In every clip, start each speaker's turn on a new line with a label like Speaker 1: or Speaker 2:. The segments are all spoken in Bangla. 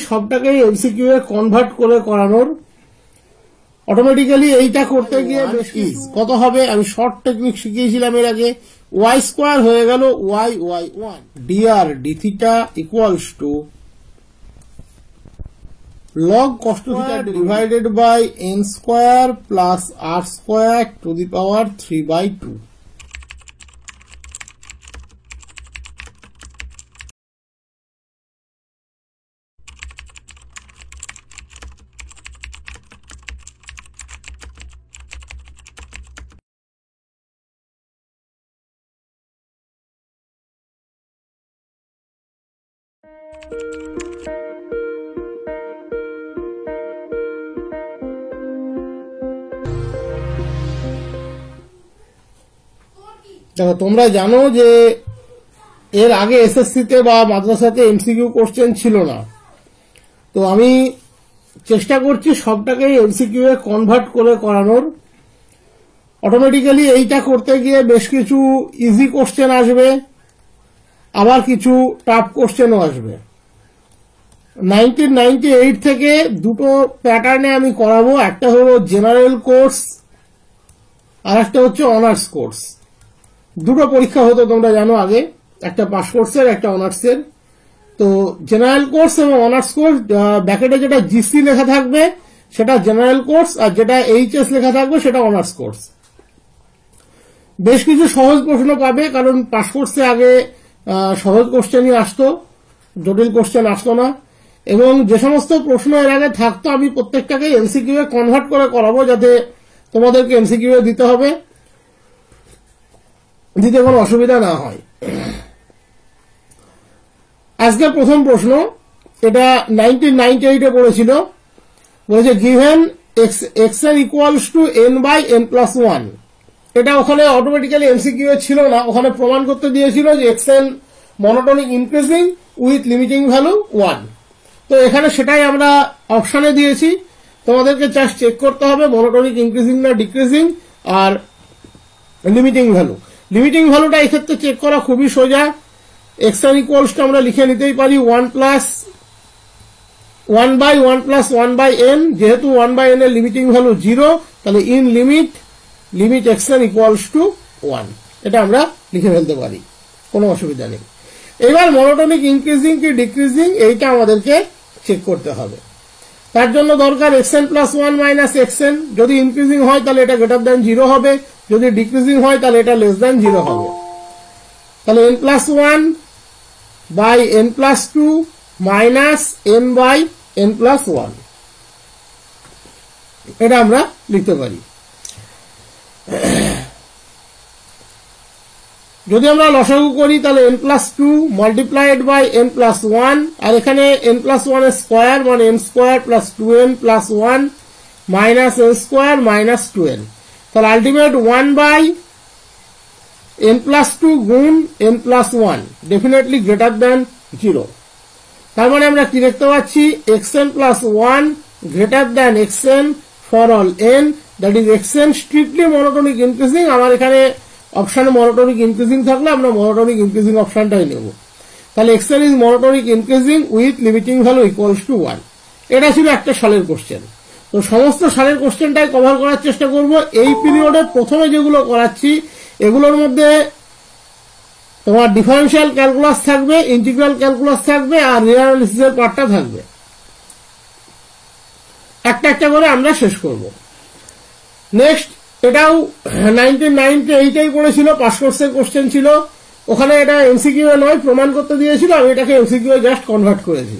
Speaker 1: সবটাকেই এমসিকিউ এ কনভার্ট করে করানোর। অটোমেটিক্যালি এইটা করতে গিয়ে কত হবে, আমি শর্ট টেকনিক শিখিয়েছিলাম এর আগে, ওয়াই স্কোয়ার হয়ে গেল Y Y one DR D theta equals to log cos theta divided by n square plus r square to the power 3/2. দেখো তোমরা জানো যে এর আগে এসএসসিতে বা মাদ্রাসাতে এমসিকিউ কোশ্চেন ছিল না, তো আমি চেষ্টা করছি সবটাকেই এমসিকিউ এ কনভার্ট করে করানোর। অটোমেটিক্যালি এইটা করতে গিয়ে বেশ কিছু ইজি কোশ্চেন আসবে, আবার কিছু টাফ কোশ্চেনও আসবে। 1998 থেকে দুটো প্যাটার্নে আমি করাবো, একটা হলো জেনারেল কোর্স আর একটা হচ্ছে অনার্স কোর্স। দুটো পরীক্ষা হতো তোমরা জানো আগে, একটা পাস কোর্সের একটা অনার্সের। তো জেনারেল কোর্স এবং অনার্স কোর্স, ব্যাকেটে যেটা জিসি লেখা থাকবে সেটা জেনারেল কোর্স, আর যেটা এইচএস লেখা থাকবে সেটা অনার্স কোর্স। বেশ কিছু সহজ প্রশ্ন পাবে, কারণ পাস কোর্সে আগে সহজ কোশ্চেনই আসতো, জটিল কোশ্চেন আসতো না। এবং যে সমস্ত প্রশ্ন এর আগে থাকতো আমি প্রত্যেকটাকে এমসিকিউ এ কনভার্ট করে করাবো, যাতে তোমাদেরকে এমসিকিউ এ দিতে হবে, দিতে কোনো অসুবিধা না হয়। আজকের প্রথম প্রশ্ন, এটা 1998 এ পড়েছিল, বলেছে given xn equals to n by n plus 1। এটা ওখানে অটোমেটিক্যালি এমসিকিউ এ ছিল না, ওখানে প্রমাণ করতে দিয়েছিল যে xn monotonic increasing with limiting value 1। তো এখানে সেটাই আমরা অপশনে দিয়েছি, তোমাদেরকে জাস্ট চেক করতে হবে মনোটোনিক ইনক্রিজিং না ডিক্রিজিং আর লিমিটিং ভ্যালু। লিমিটিং ভ্যালুটা এই ক্ষেত্রে চেক করা খুবই সোজা। xn ইকুয়ালস টু আমরা লিখে নিতেই পারি 1 বাই 1 প্লাস 1 বাই n, যেহেতু 1 বাই n এর লিমিটিং ভ্যালু 0, তাহলে in limit xn equals to 1, এটা আমরা লিখে ফেলতে পারি, কোনো অসুবিধা নেই। এবার মনোটোনিক ইনক্রিজিং কি ডিক্রিজিং এইটা আমাদেরকে চেক করতে হবে। তার জন্য দরকার xn প্লাস 1 মাইনাস xn, যদি ইনক্রিজিং হয় তাহলে এটা গ্রেটার দ্যান 0 হবে, যদি ডিক্রিজিং হয় তাহলে এটা লেস দ্যান 0 হবে। তাহলে n plus 1 by n plus 2 minus n by n plus 1, এটা আমরা লিখতে পারি। যদি আমরা লসাগু করি তাহলে n plus 2 multiplied by n plus 1, আর এখানে n প্লাস 1 এর স্কোয়ার মানে n square plus 2n plus 1 minus n square minus 2n, তাহলে আলটিমেট 1 বাই n প্লাস 2 গুণ n plus 1 definitely greater than 0। তার মানে আমরা কি দেখতে পাচ্ছি, xn plus 1 greater than xn for all n, that is xn strictly monotonic increasing. আমার এখানে অপশনে মনোটোনিক ইনক্রিজিং থাকলে আমরা মনোটোনিক ইনক্রিজিং অপশনটাই নেব। তাহলে xn is monotonic increasing with limiting value equals to 1। এটা ছিল একটা সালের কোশ্চেন। তো সমস্ত সালের কোশ্চেনটাই কভার করার চেষ্টা করব। এই পিরিয়ডে প্রথমে যেগুলো করাচ্ছি এগুলোর মধ্যে তোমার ডিফারেন্সিয়াল ক্যালকুলাস থাকবে, ইন্টিগ্রাল ক্যালকুলাস থাকবে, আর রিয়েল অ্যানালিসিসের পার্টটা থাকবে। একটা একটা করে আমরা শেষ করব। নেক্সট, এটাও 1998 পড়েছিল, পাস কোর্সের কোশ্চেন ছিল, ওখানে এটা এমসিকিউ এ নয়, প্রমাণ করতে দিয়েছিল, আমি এটাকে এমসিকিউ এ জাস্ট কনভার্ট করেছি।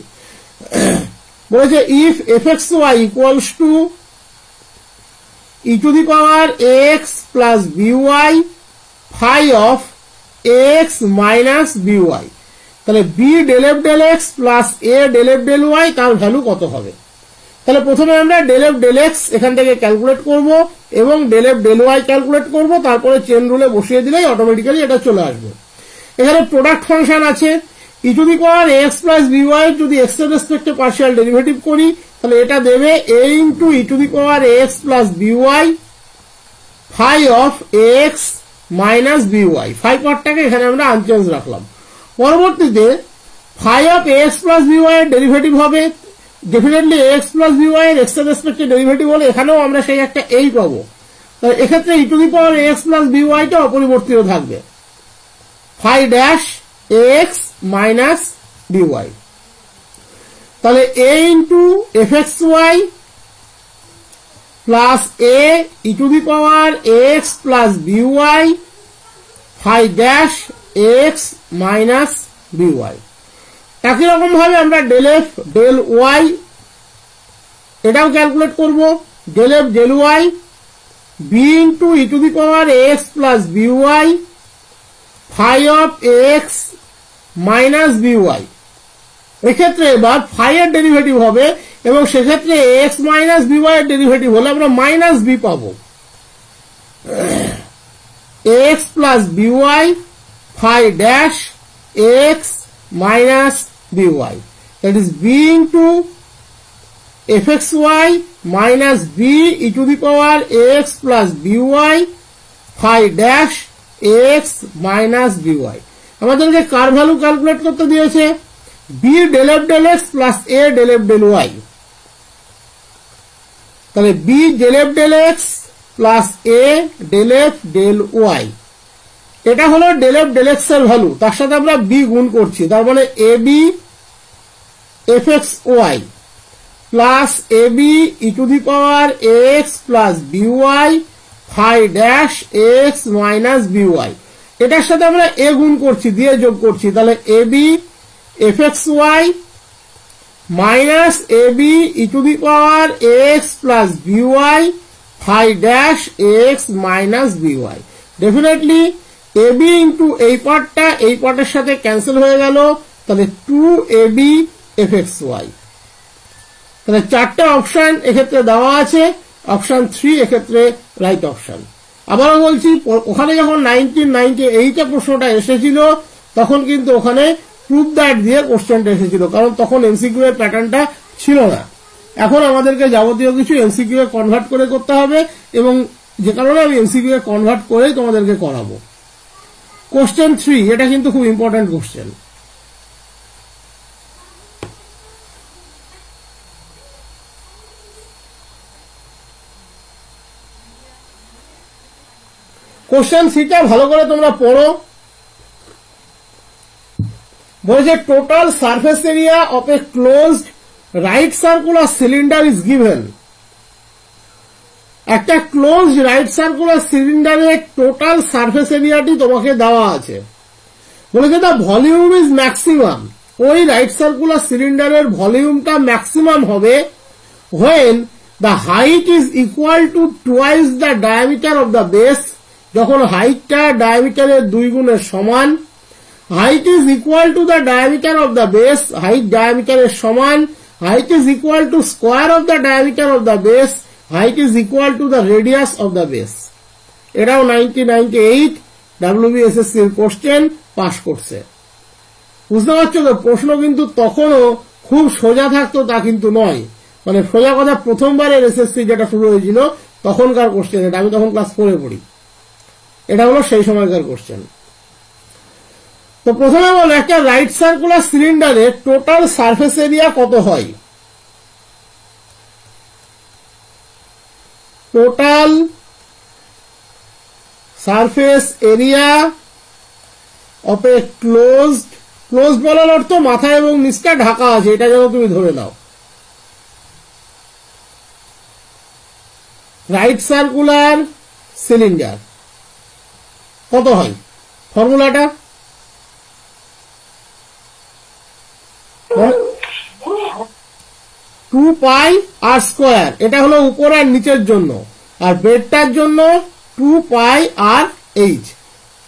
Speaker 1: বলেছে if fxy equals to e to the power ax plus by phi of ax minus by, তাহলে b del F del X plus a del F del y তার ভ্যালু কত হবে। তাহলে প্রথমে আমরা ডেল এফ ডেল এক্স এখান থেকে ক্যালকুলেট করব এবং del F del Y calculate করব, তারপরে চেন রুলে বসিয়ে দিলেই অটোমেটিক্যালি এটা চলে আসবে। এখানে প্রোডাক্ট ফাংশন আছে, E to the power X plus B Y যদি এক্স এর রেসপেক্টে পার্শিয়াল ডেরিভেটিভ করি তাহলে এটা দেবে A into E to the power X plus B Y phi of X minus B Y. Phi পার্টটাকে এখানে আমরা আনচেঞ্জ রাখলাম। পরবর্তীতে phi of X plus B Y এর ডেরিভেটিভ হবে ডেফিনেটলি এক্স প্লাস বিওয়াই এর এক্স এর রেসপেক্টে ডেরিভেটিভ হলে এখানেও আমরা সেই একটা এই পাবো। তাহলে এক্ষেত্রে E to the power X plus বিওয়াইটা অপরিবর্তিত থাকবে, phi dash X minus B Y. তাহলে A into F X Y plus A E to the power X plus B Y phi dash X minus B Y. একই রকম ভাবে আমরা ডেল এফ ডেল ওয়াই এটাও ক্যালকুলেট করব, del F del Y B into E to the power X plus B Y phi of X minus B Y. এক্ষেত্রে এবার ফাই এর ডেরিভেটিভ হবে এবং সেক্ষেত্রে এক্স মাইনাস বিওয়াই এর ডেরিভেটিভ হলে আমরা মাইনাস বি পাবো, X plus B Y phi dash X minus B Y, that is B into F X Y minus B E to the power X plus B Y phi dash X minus B Y. আমাদেরকে কার ভ্যালু ক্যালকুলেট করতে দিয়েছে, B del F del X plus A del F del Y. তাহলে B del F del X plus A del F del Y, এটা হলো ডেল এফ ডেল এক্স এর ভ্যালু, তার সাথে আমরা বি গুণ করছি, তার মানে A B F X Y plus A B E to the power X plus B Y phi dash X minus B Y. এটার সাথে আমরা এ গুণ করছি, দিয়ে যোগ করছি, তাহলে A B F X Y minus A B E to the power X plus B Y phi dash X minus B Y. Definitely A B into এই পার্টটা এই পার্টের সাথে ক্যান্সেল হয়ে গেল, তাহলে two A B F X Y. তাহলে চারটে অপশন এক্ষেত্রে দেওয়া আছে, অপশন 3 এক্ষেত্রে রাইট অপশন। আবারও বলছি, ওখানে যখন 1998 প্রশ্নটা এসেছিল তখন কিন্তু ওখানে প্রুফ দ্যাট দিয়ে কোশ্চেনটা এসেছিল, কারণ তখন এমসিকিউ এর প্যাটার্নটা ছিল না। এখন আমাদেরকে যাবতীয় কিছু এমসিকিউ এ কনভার্ট করে করতে হবে, এবং যে কারণে আমি এমসিকিউ এ কনভার্ট করেই তোমাদেরকে করাবো। কোশ্চেন 3 এটা কিন্তু খুব ইম্পর্টেন্ট কোশ্চেন। কোশ্চেন 3টা ভালো করে তোমরা পড়ো। বলেছে total surface area of A closed right circular cylinder is given. একটা ক্লোজড রাইট সার্কুলার সিলিন্ডারের টোটাল সারফেস এরিয়াটি তোমাকে দেওয়া আছে। বলেছে দ্য ভলিউম ইজ ম্যাক্সিমাম, ওই রাইট সার্কুলার সিলিন্ডারের ভলিউমটা ম্যাক্সিমাম হবে when the height is equal to twice the diameter of the base, যখন হাইটটা ডায়ামিটারের 2 গুণের সমান। Height is equal to the diameter of the base, height ডায়ামিটারের সমান। Height is equal to square of the diameter of the base, height is equal to the radius of the base. এটাও 1998 WBSSC এর কোশ্চেন পাস করছে। বুঝতে পারছো তো? প্রশ্ন কিন্তু তখনও খুব সোজা থাকতো তা কিন্তু নয়, মানে সোজা কথা প্রথমবারের এসএসসি যেটা শুরু হয়েছিল তখনকার কোশ্চেন, এটা আমি তখন ক্লাস 4 পড়ি, এটা হলো সেই সময়কার কোশ্চেন। তো প্রথমে বলো একটা রাইট সার্কুলার সিলিন্ডারের টোটাল সারফেস এরিয়া কত হয়। Total surface area of A closed, closed বলার অর্থ মাথা এবং নিচটা ঢাকা আছে, এটা যেন তুমি ধরে নাও। রাইট সার্কুলার সিলিন্ডার কত হয়, ফর্মুলাটা 2 পাই আর স্কোয়ার, এটা হলো উপর আর নিচের জন্য, আর বেডটার জন্য 2 পাই আর এইচ।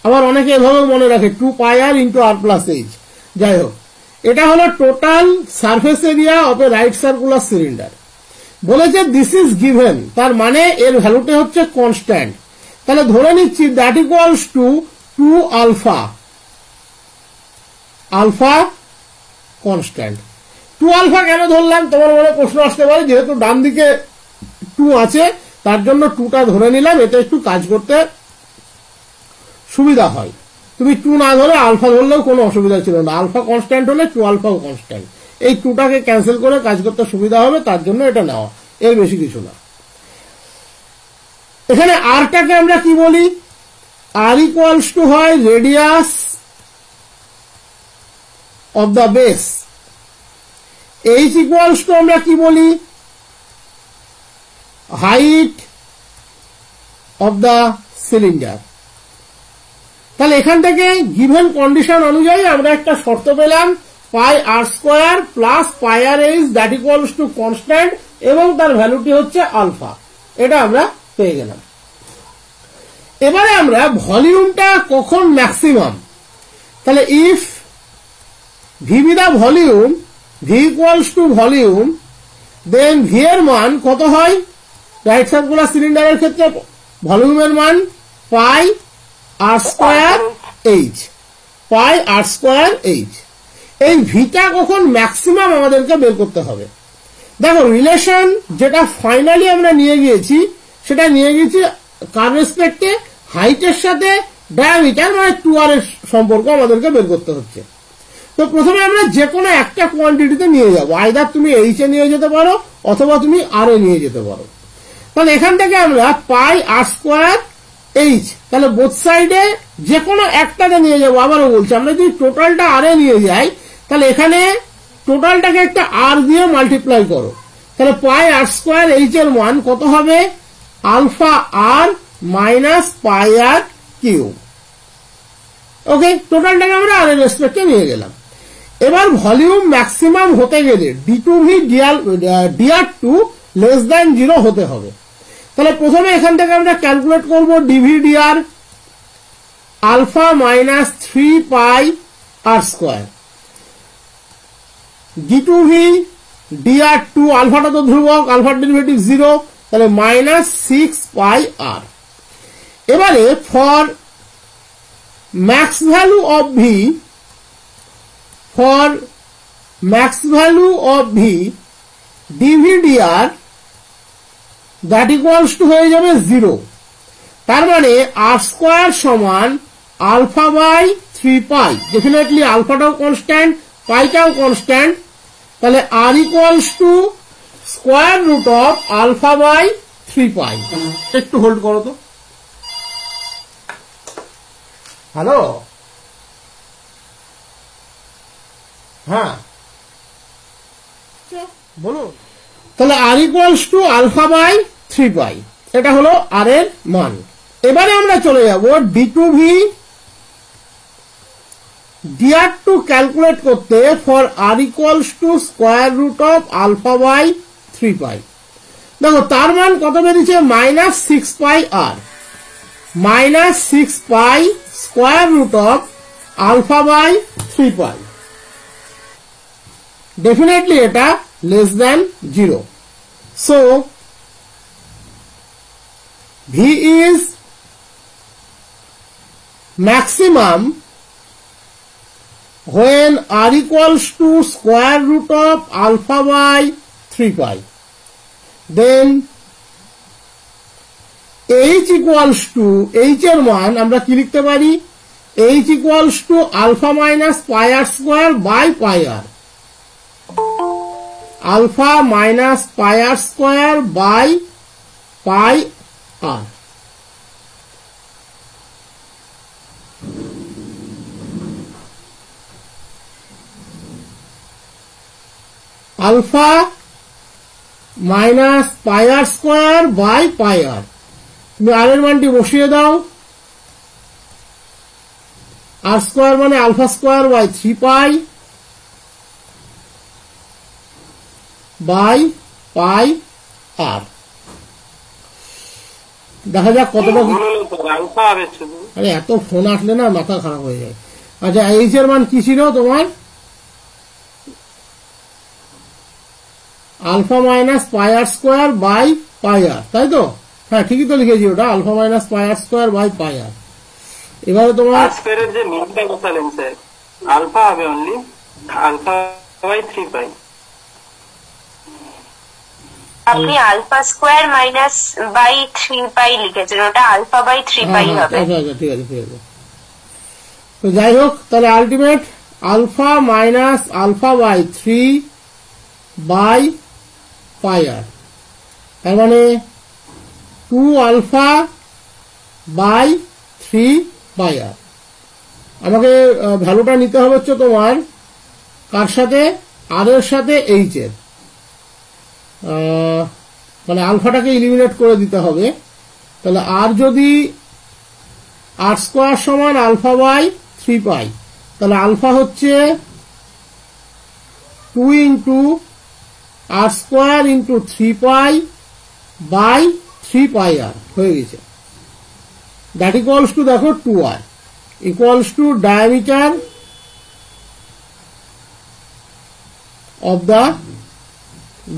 Speaker 1: আবার অনেকে এভাবে মনে রাখে 2 pi R into R plus H. যাই হোক, এটা হলো total surface area of a right circular cylinder. বলেছে দিস ইজ গিভেন, তার মানে এর ভ্যালুটা হচ্ছে কনস্ট্যান্ট। তাহলে ধরে নিচ্ছি that equals to 2 alpha, alpha constant. 2 alpha কেন ধরলাম তোমার মনে প্রশ্ন আসতে পারে, যেহেতু ডান দিকে 2 আছে তার জন্য 2টা ধরে নিলাম, এটা একটু কাজ করতে সুবিধা হয়। তুমি 2 না ধরে আলফা ধরলেও কোনো অসুবিধা ছিল না, আলফা কনস্ট্যান্ট হলে 2 আলফাও কনস্ট্যান্ট, এই 2টাকে ক্যান্সেল করে কাজ করতে সুবিধা হবে, তার জন্য এটা নেওয়া, এর বেশি কিছু না। এখানে আরটাকে আমরা কি বলি? আর ইকুয়ালস টু হয় radius of the base. H equals two আমরা কি বলি? Height of the cylinder. তাহলে এখান থেকে গিভেন কন্ডিশন অনুযায়ী আমরা একটা শর্ত পেলাম, pi R square plus pi R H that equals to constant, এবং তার ভ্যালুটি হচ্ছে আলফা। এটা আমরা পেয়ে গেলাম। এবারে আমরা ভলিউমটা কখন ম্যাক্সিমাম, তাহলে if V be the volume, V equals to volume, then V এর মান কত হয়? রাইট সার্কুলার সিলিন্ডারের ক্ষেত্রে ভলিউমের মান পাই আর স্কোয়ার এইচ, পাই আর স্কোয়ার এইচ। এই ভিটা কখন ম্যাক্সিমাম আমাদেরকে বের করতে হবে। দেখো রিলেশন যেটা ফাইনালি আমরা নিয়ে গিয়েছি, সেটা নিয়ে গিয়েছি কার রেসপেক্টে? হাইটের সাথে ডায়ামিটার, মানে 2r এর সম্পর্ক আমাদেরকে বের করতে হচ্ছে। তো প্রথমে আমরা যে কোনো একটা কোয়ান্টিটিতে নিয়ে যাবো, আইদার তুমি এইচ এ নিয়ে যেতে পারো অথবা তুমি আর এ নিয়ে যেতে পারো। তাহলে এখান থেকে আমরা পাই আর স্কোয়ার এইচ, তাহলে বোথ সাইডে যে কোনো একটাকে নিয়ে যাবো। আবারও বলছি, আমরা যদি টোটালটা আর এ নিয়ে যাই, তাহলে এখানে টোটালটাকে একটা আর দিয়ে মাল্টিপ্লাই করো, তাহলে পাই আর স্কোয়ার এইচ এর মান কত হবে? আলফা আর মাইনাস পাই আর কিউব। ওকে, টোটালটাকে আমরা আর এর রেসপেক্টে নিয়ে গেলাম। এবার ভলিউম ম্যাক্সিমাম হতে গেলে ডি2ভি ডিআর টু লেস দ্যান 0 হতে হবে। তাহলে প্রথমে এখান থেকে আমরা ক্যালকুলেট করবো DV DR alpha minus 3 pi আর স্কোয়ার, ডি2ভি ডিআর টু, আলফাটা তো ধ্রুবক, আলফার ডেরিভেটিভ 0, তাহলে মাইনাস 6 পাই আর। এবারে for max value of V, for max value of V D V D R that equals to হয়ে যাবে 0। তার মানে আর স্কোয়ার সমান আলফা বাই 3 পাই, ডেফিনেটলি আলফাটাও কনস্ট্যান্ট, পাইটাও কনস্ট্যান্ট, তাহলে R equals to square root of alpha by 3 pi. একটু হোল্ড করো তো। হ্যালো, হ্যাঁ বলুন। তাহলে R equals to alpha by 3 pi, এটা হলো আর এর মান। এবারে আমরা চলে যাব ডি2ভি ডিআর টু ক্যালকুলেট করতে for r equals to square root of alpha by 3 pi. দেখো তার মান কত বেরিয়েছে? Minus 6 pi r, minus 6 pi square root of alpha by 3 pi. Definitely এটা less than 0। So v is maximum when r equals to square root of alpha by 3 pi. Then h equals to, h এর মান আমরা কি লিখতে পারি? h equals to alpha minus pi r square by pi r, alpha minus pi r square by pi r. Alpha minus pi R square by pi r. তুমি আর এর মানটি বসিয়ে দাও, আর স্কোয়ার মানে alpha square by 3 pi by pi r. দেখা যাক কতটা। আরে এত ফোন আসলে না মাথা খারাপ হয়ে যায়। আচ্ছা, এইচ এর মান কি ছিল তোমার? Alpha minus pi R square by pi r, তাই তো? হ্যাঁ ঠিকই তো লিখেছি ওটা, alpha minus pi R square by pi আর। এবারে তোমার
Speaker 2: স্কয়ারের যে মিনটা বসালেন স্যার, আলফা হবে অনলি আলফা বাই 3 পাই।
Speaker 3: আপনি alpha square minus by 3 pi লিখেছেন, ওটা আলফা বাই 3 পাই হবে।
Speaker 1: আচ্ছা আচ্ছা, ঠিক আছে ঠিক আছে। তো যাই হোক, তাহলে ultimate alpha minus alpha by 3 by pi r, তার মানে 2 আলফা বাই 3 পাই আর। আমাকে ভ্যালুটা নিতে হবে হচ্ছে তোমার কার সাথে, আর এর সাথে এইচ এর, মানে আলফাটাকে ইলিমিনেট করে দিতে হবে। তাহলে আর যদি আর স্কোয়ার সমান আলফা বাই 3 পাই, তাহলে আলফা হচ্ছে 2 into R square into 3 pi by 3 pi R হয়ে গেছে। দ্যাট ইকুয়ালস টু দেখো 2r equals to diameter of the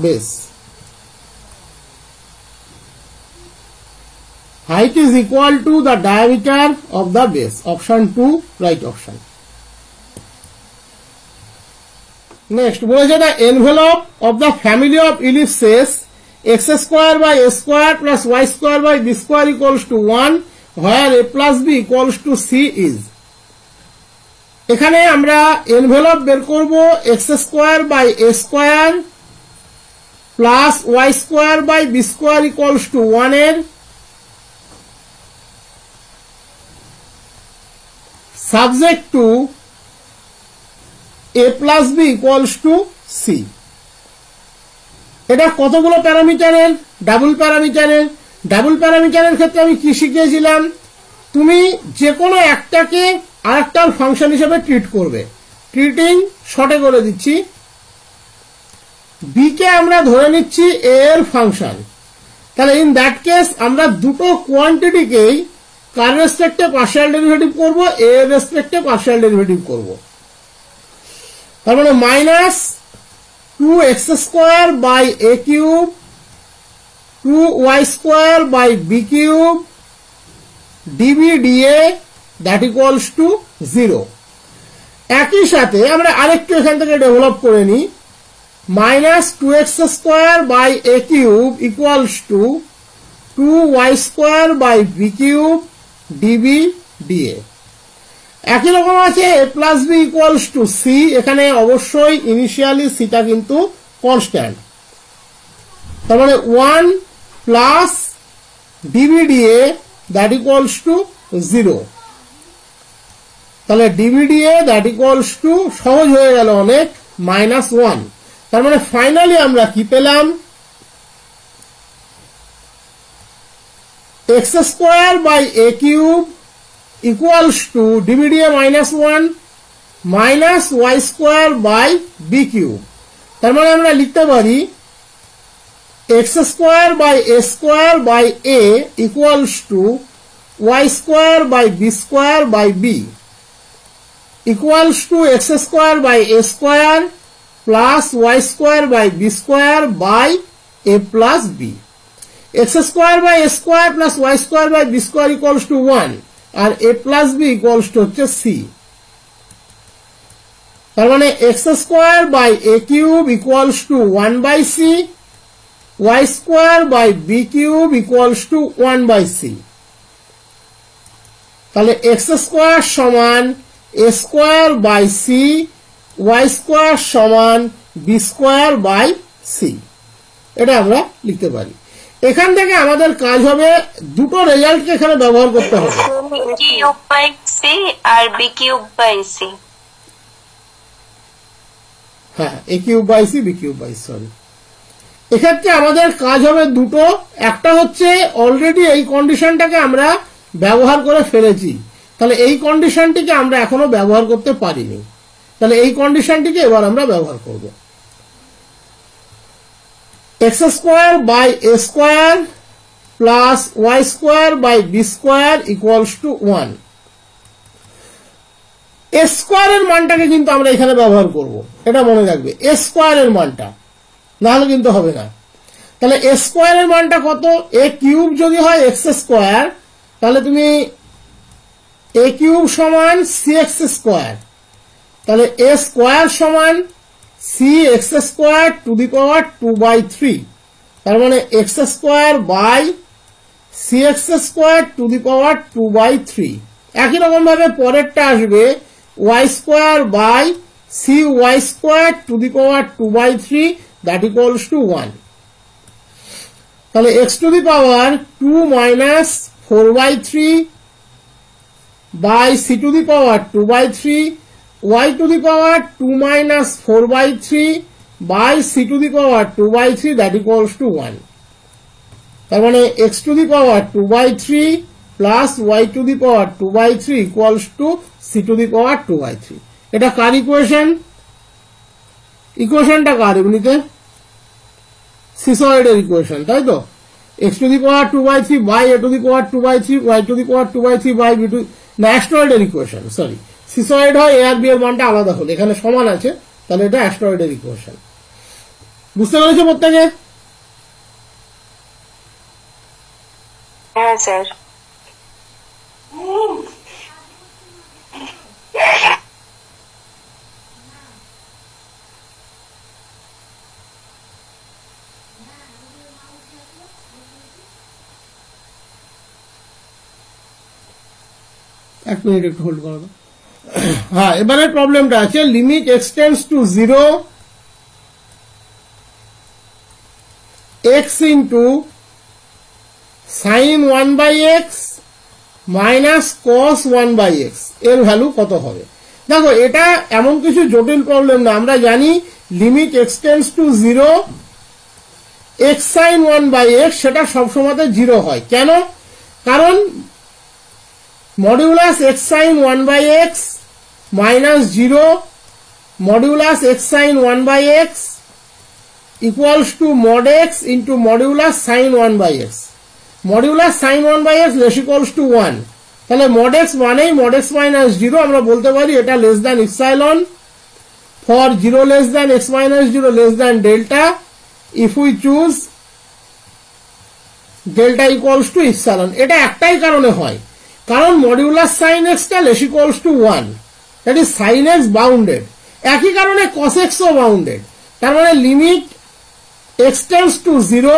Speaker 1: base. Height is equal to the diameter of the base. Option 2, right option. Next, বলেছে the envelope of the family of ellipses x square by a square plus y square by b square equals to 1, where a plus b equals to c is. এখানে আমরা এনভেলপ বের করব X square by A square plus Y square by B square equals to 1 এর subject to A plus B equals to C. এটা কতগুলো প্যারামিটারের? ডাবল প্যারামিটারের। ডাবল প্যারামিটারের ক্ষেত্রে আমি কি শিখিয়েছিলাম, তুমি যে কোনো একটাকে আরেকটার ফাংশন হিসেবে ট্রিট করবে। ট্রিটিং শর্টে করে দিচ্ছি, বি কে আমরা ধরে নিচ্ছি এ এর ফাংশন। তাহলে ইন দ্যাট কেস আমরা দুটো কোয়ান্টিটিকেই কার রেসপেক্টে পার্শিয়াল ডেরিভেটিভ করব, এ এর রেসপেক্টে পার্শিয়াল ডেরিভেটিভ করব। তার মানে minus 2x square by A cube 2y square by B cube DB DA that equals to 0। একই সাথে আমরা আরেকটু এখান থেকে ডেভেলপ করে নিই, minus 2x square by A cube equals to 2y square by B cube DB d a. একই রকম আছে a plus B equals to c. এখানে অবশ্যই ইনিশিয়ালি সিটা কিন্তু কনস্ট্যান্ট, তার মানে 1 plus d b DA that equals to 0। তাহলে ডিভিডিএ দ্যাট ইকুয়ালস টু সহজ হয়ে গেল অনেক, -1। তার মানে ফাইনালি আমরা কি পেলাম, x square by A cube equals to d v d a -1 minus Y square by B cube. তার মানে আমরা লিখতে পারি x square by A square by a equals to y square by B square by b equals to x square by a square plus y square by b square by a plus b. X square by a square plus y square by b square equals to 1 আর a plus b equals to হচ্ছে c। তার মানে x square by a cube equals to 1 by c, y square by b cube equals to 1 by c। তাহলে x square সমান a square by C, Y square সমান বি স্কোয়ার বাই সি, এটা আমরা লিখতে পারি। এখান থেকে আমাদের কাজ হবে দুটো রেজাল্টকে এখানে ব্যবহার করতে হবে,
Speaker 3: কিউব বাই সি আর বি কিউব বাই সি।
Speaker 1: হ্যাঁ, a cube by c, b cube by, sorry. এক্ষেত্রে আমাদের কাজ হবে দুটো, একটা হচ্ছে অলরেডি এই কন্ডিশনটাকে আমরা ব্যবহার করে ফেলেছি, তাহলে এই কন্ডিশনটিকে আমরা এখনো ব্যবহার করতে পারিনি, তাহলে এই কন্ডিশনটিকে এবার আমরা ব্যবহার করব। x square by A square plus Y square by B square equals to 1। A স্কোয়ারের মানটাকে কিন্তু আমরা এখানে ব্যবহার করব, এটা মনে রাখবে, এ স্কোয়ারের মানটা, নাহলে কিন্তু হবে না। তাহলে এ স্কোয়ারের মানটা কত, এ কিউব যদি হয় এক্স স্কোয়ার, তাহলে তুমি এ কিউব সমান সি এক্স স্কোয়ার, তাহলে এ স্কোয়ার সমান c x square to the power 2/3, তার মানে x square by c x square to the power 2/3। একই রকম ভাবে পরেরটা আসবে y square by C Y square to the power 2/3, that equals to 1। তাহলে x to the power 2 minus 4/3 by c to the power 2/3 y to the power 2 minus 4/3 by c to the power 2/3 that equals to 1। তার মানে x to the power 2/3 plus y to the power 2/3 equals to c to the power 2/3। এটা কার ইকুয়েশন? ইকুয়েশনটা কার এমনিতে? সিসয়েডের ইকুয়েশন, তাই তো? x to the power 2/3 by a to the power 2/3 y to the power 2/3 by b to, না অ্যাস্ট্রয়েডের ইকুয়েশন, সরি সিসয়েড হয় a আর b এর মানটা আলাদা হলে, এখানে সমান আছে, তাহলে এটা অ্যাস্ট্রয়েডের ইকুয়েশন। বুঝতে পেরেছো প্রত্যেকে?
Speaker 3: হ্যাঁ স্যার।
Speaker 1: এক মিনিট একটু হোল্ড করো। হ্যাঁ, এবারে প্রবলেমটা আছে limit extends to 0 x into sine 1/x minus cos 1/x এর ভ্যালু কত হবে? দেখো এটা এমন কিছু জটিল প্রবলেম না, আমরা জানি limit extends to 0 x sine 1/x সেটা সবসময় 0 হয়। কেন? কারণ modulus x sine 1/x minus 0 modulus x sine 1/x equals to mod x into modulus sine 1/x। Modulus sine 1/x less equals to 1। তাহলে মড x মানেই মড x মাইনাস 0, আমরা বলতে পারি এটা less than epsilon for 0 less than x minus 0 less than delta if we choose delta equals to epsilon. এটা একটাই কারণে হয়, কারণ মডিউলাস সাইন x টা less equals to 1, that is sine x bounded. একই কারণে কস x ও বাউন্ডেড। তার মানে limit extends to 0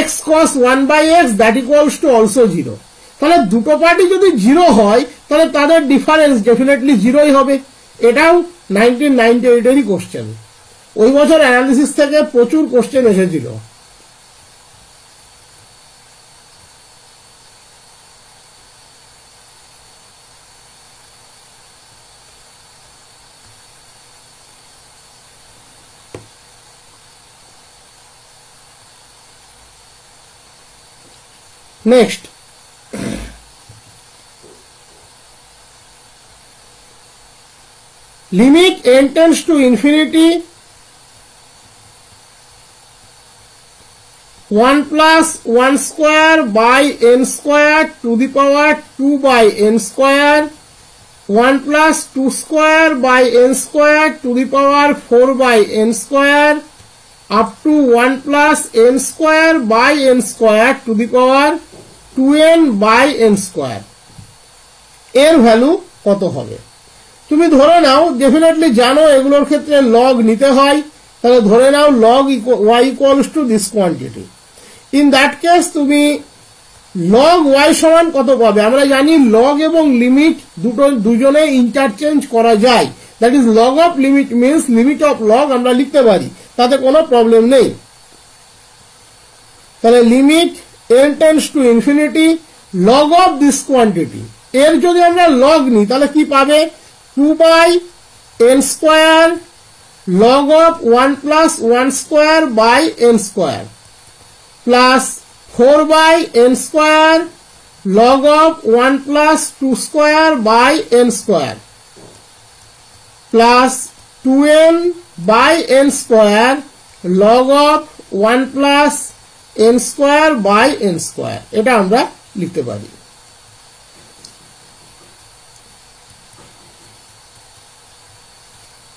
Speaker 1: x cos 1/x that equals to also 0। তাহলে দুটো পার্টি যদি 0 হয় তাহলে তাদের ডিফারেন্স ডেফিনেটলি 0ই হবে। এটাও 1998 এরই কোশ্চেন। ওই বছর অ্যানালিসিস থেকে প্রচুর কোশ্চেন এসেছিল। Next, limit n tends to infinity 1 plus 1 square by n square to the power 2 by n square 1 plus 2 square by n square to the power 4 by n square up to 1 plus n square by n square to the power 2n by n square এর ভ্যালু কত হবে? তুমি ধরে নাও, ডেফিনেটলি জানো এগুলোর ক্ষেত্রে লগ নিতে হয়, তাহলে ধরে নাও log y equals to this quantity. In that case তুমি লগ y সমান কত পাবে? আমরা জানি লগ এবং লিমিট দুজনে ইন্টারচেঞ্জ করা যায়, that is log of limit means limit of log আমরা লিখতে পারি, তাতে কোনো প্রবলেম নেই। তাহলে limit n tends to infinity log of this quantity, এর যদি আমরা লগ নিই তাহলে কি পাবে? 2 by n square log of 1 plus 1 square by n square plus 4 by n square log of 1 plus 2 square by n square plus 2n by n square log of 1 plus n square by n square। এটা আমরা লিখতে পারি।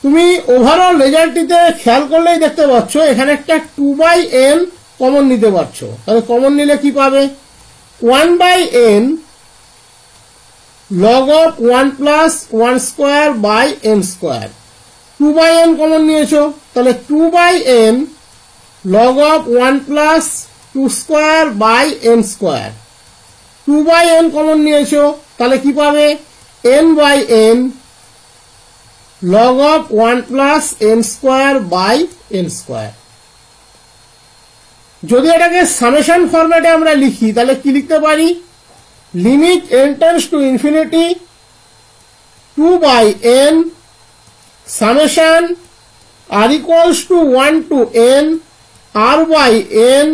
Speaker 1: তুমি ওভারঅল রেজাল্টটিতে খেয়াল করলেই দেখতে পাচ্ছ এখানে একটা 2 by n কমন নিতে পারছো। তাহলে কমন নিলে কি পাবে? 1 by n log of 1 plus 1 square by n square। 2 by n common নিয়েছো, তাহলে 2 by n log of 1 plus 2 square by n square। 2 by n common নিয়েছো, তাহলে কি পাবে? n by n log of 1 plus n square by n square। যদি এটাকে সামেশন ফরম্যাটে আমরা লিখি তাহলে কি লিখতে পারি, limit n tends to infinity 2 by n summation r equals to 1 to n r by n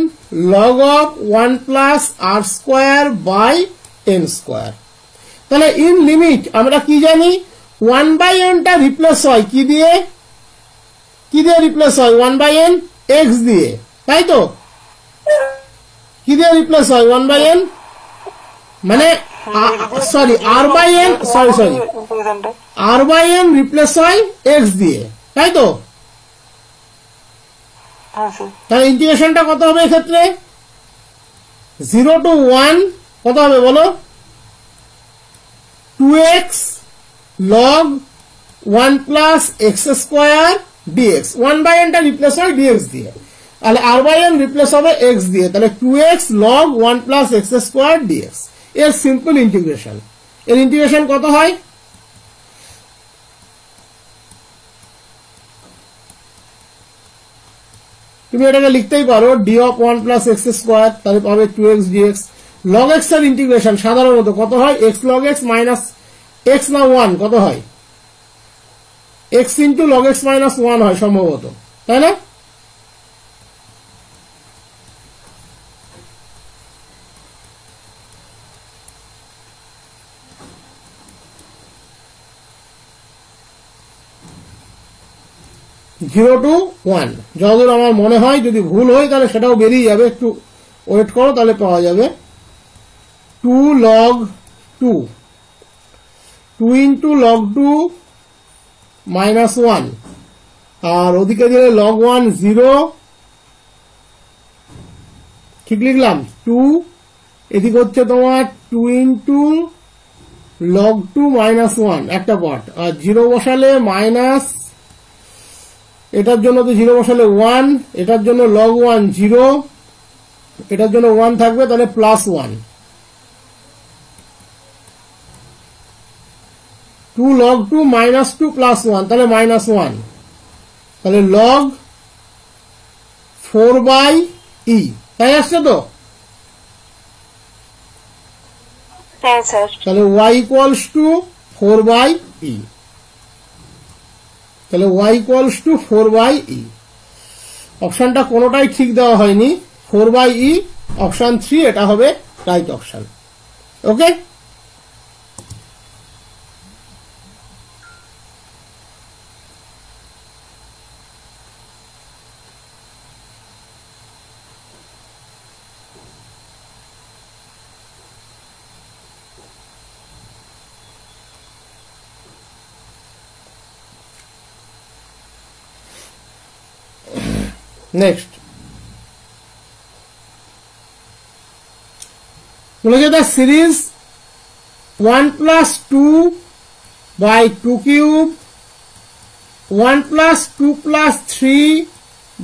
Speaker 1: log of 1 plus r square by n square। তাহলে ইন লিমিট আমরা কি জানি, 1 by n টা রিপ্লেস হয় কি দিয়ে রিপ্লেস হয় 1 by n x দিয়ে, তাই তো? কি দিয়ে রিপ্লেস হয় 1 by n, মানে sorry r by n, sorry r by n replace হয় x দিয়ে, তাই তো? তাহলে ইন্টিগ্রেশনটা কত হবে এক্ষেত্রে, 0 to 1 কত হবে বলো, 2x log 1 plus x square dx। 1 by n টা রিপ্লেস হয় dx দিয়ে, তাহলে r by n রিপ্লেস হবে x দিয়ে, তাহলে 2x log 1 plus x square dx এর সিম্পল ইন্টিগ্রেশন। এর ইন্টিগ্রেশন কত হয়, তুমি এটাকে লিখতেই পারো d of 1 plus x square, তাহলে পাবে 2x dx। log x এর ইন্টিগ্রেশন সাধারণত কত হয়, x log x minus x না 1 কত হয়, x into log x minus 1 হয় সম্ভবত, তাই না? জিরো টু 1 যতদূর আমার মনে হয়, যদি ভুল হয় তাহলে সেটাও বেরিয়ে যাবে, একটু ওয়েট করো তাহলে পাওয়া যাবে। 2 log 2 into log 2 minus 1, আর ওদিকে দিলে log 1 0, ঠিক লিখলাম 2, এদিকে হচ্ছে তোমার 2 into log 2 minus 1 একটা পার্ট, আর 0 বসালে মাইনাস, এটার জন্য তো 0 বসালে 1, এটার জন্য log 1 0, এটার জন্য 1 থাকবে, তাহলে প্লাস 1, 2 log 2 minus 2 plus 1 তাহলে minus 1, তাহলে log 4 by e, তাই আসছে তো?
Speaker 3: হ্যাঁ স্যার।
Speaker 1: তাহলে y equals to 4 by e, তাহলে y equals to 4 by e। অপশনটা কোনোটাই ঠিক দেওয়া হয়নি, 4 by e অপশন 3 এটা হবে রাইট অপশন। ওকে, নেক্সট বলেছে the series 1 plus 2 by 2 cube, 1 plus 2 plus 3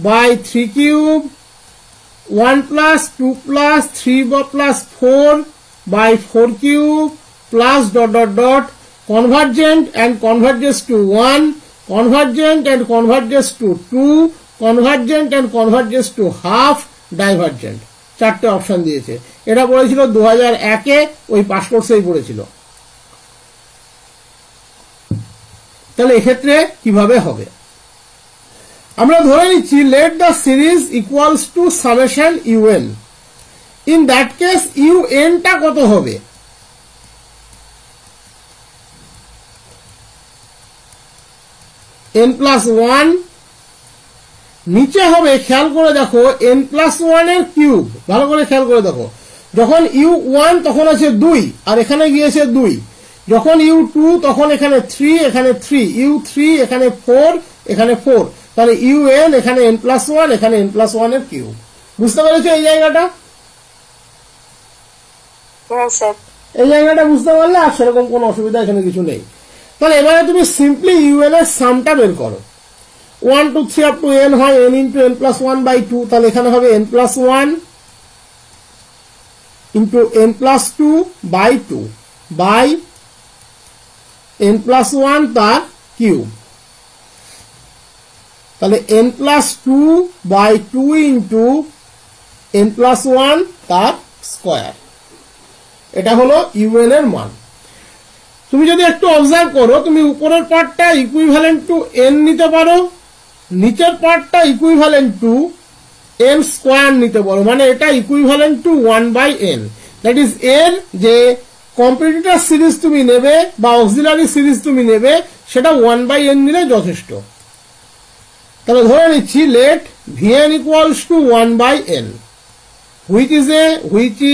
Speaker 1: by 3 cube, 1 plus 2 plus 3 plus 4 by 4 cube plus dot dot dot convergent and converges to 1, convergent and converges to 2, convergent and converges to half, divergent। চারটে অপশন দিয়েছে, এটা পড়েছিল 2001-এ, ওই পাস কোর্সেই পড়েছিল। তাহলে এক্ষেত্রে কিভাবে হবে, আমরা ধরে নিচ্ছি let the series equals to summation un। In that case un টা কত হবে, n plus 1, নিচে হবে খেয়াল করে দেখো n plus 1 এর কিউব, ভালো করে খেয়াল করে দেখো, যখন u1 তখন আছে 2 আর এখানে গিয়েছে 2, যখন u2 তখন এখানে 3, এখানে 3, u3 এখানে 4, এখানে 4, তাহলে un এখানে n plus 1, এখানে n plus 1 এর কিউব। বুঝতে পেরেছো এই জায়গাটা? এই জায়গাটা বুঝতে পারলে আর সেরকম কোনো অসুবিধা এখানে কিছু নেই। তাহলে এবারে তুমি সিম্পলি un এর সামটা বের করো, 1 2 3 up to n হয় n into n plus 1 by 2, তাহলে এখানে হবে n plus 1 into n plus 2 by 2 by n plus 1 তার কিউব, তাহলে n plus 2/2 into n plus 1 তার স্কোয়ার, এটা হলো un এর মান। তুমি যদি একটু অবজার্ভ করো, তুমি উপরের পার্টটা ইকুইভ্যালেন্ট টু n নিতে পারো, নিচের পার্টটা ইকুইভ্যালেন্ট টু n স্কোয়ার নিতে পারো, মানে এটা equivalent to 1/n। That is এর যে কম্পিটিটর সিরিজ তুমি নেবে বা অক্সিলারি সিরিজ তুমি নেবে সেটা 1/n নিলে যথেষ্ট। তাহলে ধরে নিচ্ছি let vn equals to 1/n, which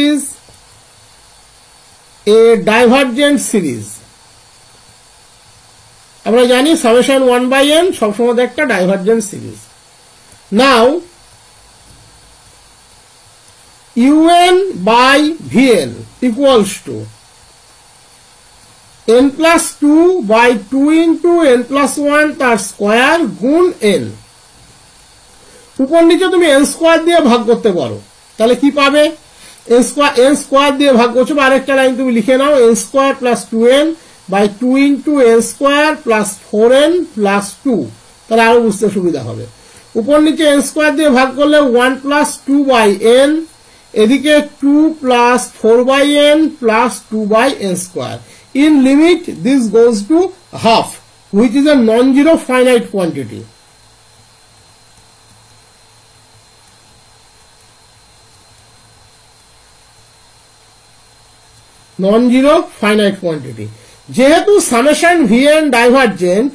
Speaker 1: is a divergent series। আমরা জানি সামেশন 1/n সবসময় একটা divergent series. Now un by vn equals to n plus 2/2 into n plus 1 তার স্কোয়ার গুণ n। উপর নিচে তুমি n স্কোয়ার দিয়ে ভাগ করতে পারো, তাহলে কি পাবে? n স্কোয়ার দিয়ে ভাগ করছো, বা আরেকটা লাইন তুমি লিখে নাও, n square plus 2n/2 into n square plus 4n plus 2, তাহলে আরো বুঝতে সুবিধা হবে। উপর নিচে n স্কোয়ার দিয়ে ভাগ করলে 1 প্লাস 2/n, এদিকে 2 plus 4/n plus 2/n square. In limit this goes to half, which is a non-zero finite quantity. Non-zero finite quantity. যেহেতু summation vn divergent,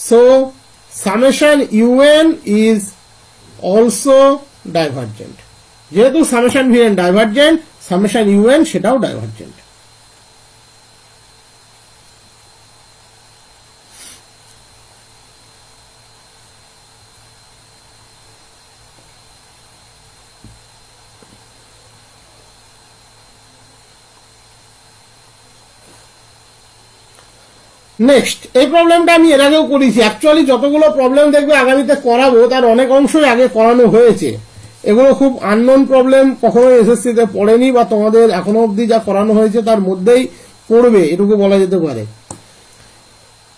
Speaker 1: so summation un is also divergent. যেহেতু summation vn divergent, summation un সেটাও ডাইভারজেন্ট। নেক্সট, এই প্রবলেমটা আমি এর আগেও করেছি। অ্যাকচুয়ালি যতগুলো প্রবলেম দেখবে আগামীতে করাবো তার অনেক অংশই আগে করানো হয়েছে। এগুলো খুব আননোন প্রবলেম, কখনো এসএসসি তে পড়েনি বা তোমাদের এখনো অবধি যা করানো হয়েছে তার মধ্যেই পড়বে, এটুকু বলা যেতে পারে।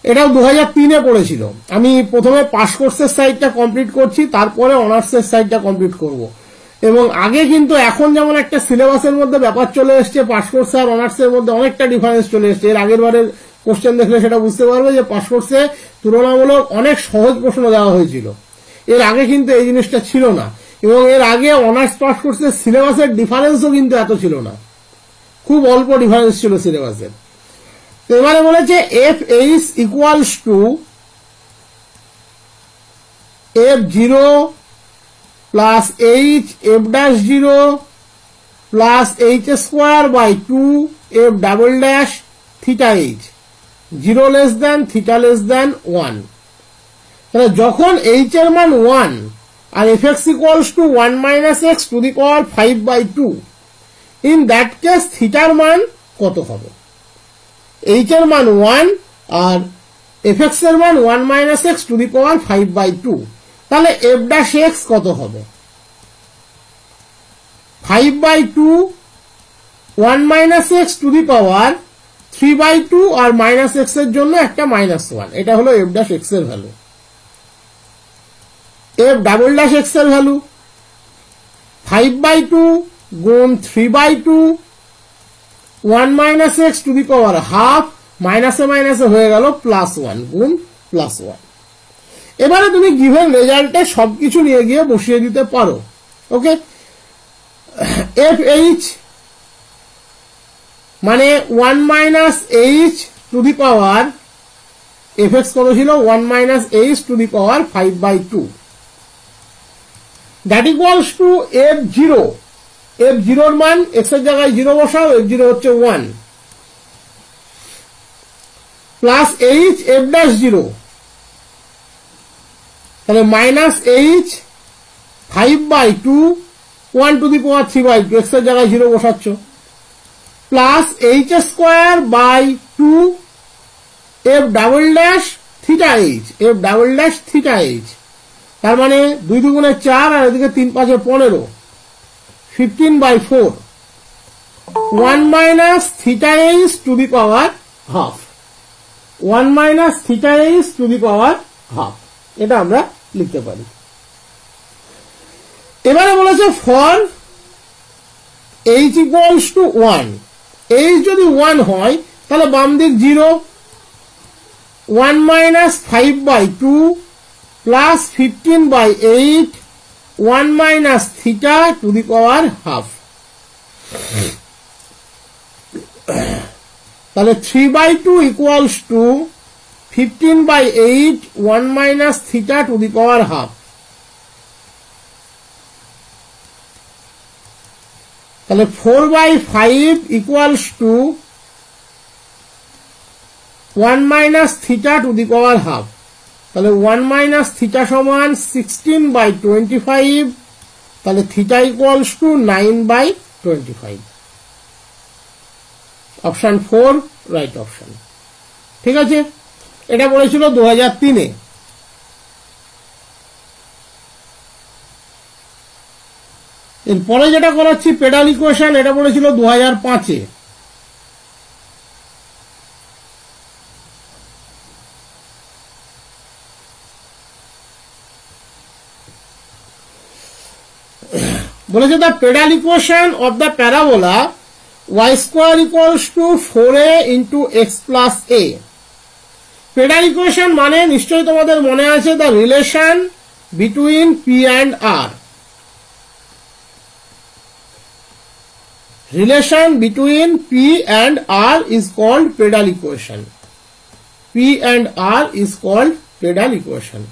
Speaker 1: এটাও 2003-এ পড়েছিল। আমি প্রথমে পাস কোর্সের সাইডটা কমপ্লিট করছি, তারপরে অনার্সের সাইডটা কমপ্লিট করব। এবং আগে কিন্তু এখন যেমন একটা সিলেবাসের মধ্যে ব্যাপার চলে এসছে, পাস কোর্স আর অনার্সের মধ্যে অনেকটা ডিফারেন্স চলে এসছে। এর আগের বারের কোশ্চেন দেখলে সেটা বুঝতে পারবে যে পাস কোর্সে তুলনামূলক অনেক সহজ প্রশ্ন দেওয়া হয়েছিল। এর আগে কিন্তু এই জিনিসটা ছিল না, এবং এর আগে অনার্স পাস কোর্সের সিলেবাসের ডিফারেন্সও কিন্তু এত ছিল না, খুব অল্প ডিফারেন্স ছিল সিলেবাসের। এবারে বলেছে F H equals to f0 plus H F dash 0 plus H square by 2 F double dash theta H 0 less than theta less than 1। তাহলে যখন এইচ এর মান 1 আর fx equals to 1 minus X to the power 5/2, in that case থিটার মান কত হবে? এইচ এর মান 1 আর fx এর মান 1 minus X to the power 5/2, তাহলে f ড্যাশ এক্স কত হবে? 5/2 1 minus X to the power 3/2 আর মাইনাস এক্স এর জন্য একটা -1, এটা হলো f ড্যাশ এক্স এর value. f double dash X এর ভ্যালু 5/2 গুণ 3/2 1 minus X to the power half, মাইনাসে মাইনাসে হয়ে গেল +1 গুণ +1। এবারে তুমি গিভেন রেজাল্টে সবকিছু নিয়ে গিয়ে বসিয়ে দিতে পারো। ওকে, এফ এইচ মানে 1 minus H to the power F x কত ছিল? 1 minus H to the power 5/2, that equals to f0। f0 এর মান x এর জায়গায় 0 বসাও, f0 হচ্ছে 1, প্লাস এইচ এফ ড্যাশ 0, তাহলে minus h 5/2 1 to the power 3/2, x এর জায়গায় 0 বসাচ্ছ, plus H square by 2 F double dash theta h, f double dash theta h, তার মানে 2 দুগুণে 4 আর এদিকে 3 5 15, 15/4 1 minus theta H to the power half. 1 minus theta H to the power half, এটা আমরা লিখতে পারি। এবারে বলেছে for H equals to 1, H যদি 1 হয় তাহলে বাম দিক 0, 1 minus 5/2 plus 15/8 1 minus theta to the power half, তাহলে 3/2 equals to 15/8 1 minus theta to the power half, তাহলে 4/5 equals to 1 minus theta to the power half, তাহলে 1 মাইনাস থিটা সমান 16/25, তাহলে theta equals two 9/25। Option 4 right option. ঠিক আছে, এটা বলেছিল 2003-এ। এরপরে যেটা করাচ্ছি পেডাল ইকুয়েশন, এটা বলেছিল 2005-এ। বলেছে the pedal equation of the parabola y square equals to 4a into x plus a। Pedal equation মানে নিশ্চয়ই তোমাদের মনে আছে the relation between p and r, relation between p and r is called pedal equation, p and r is called pedal equation।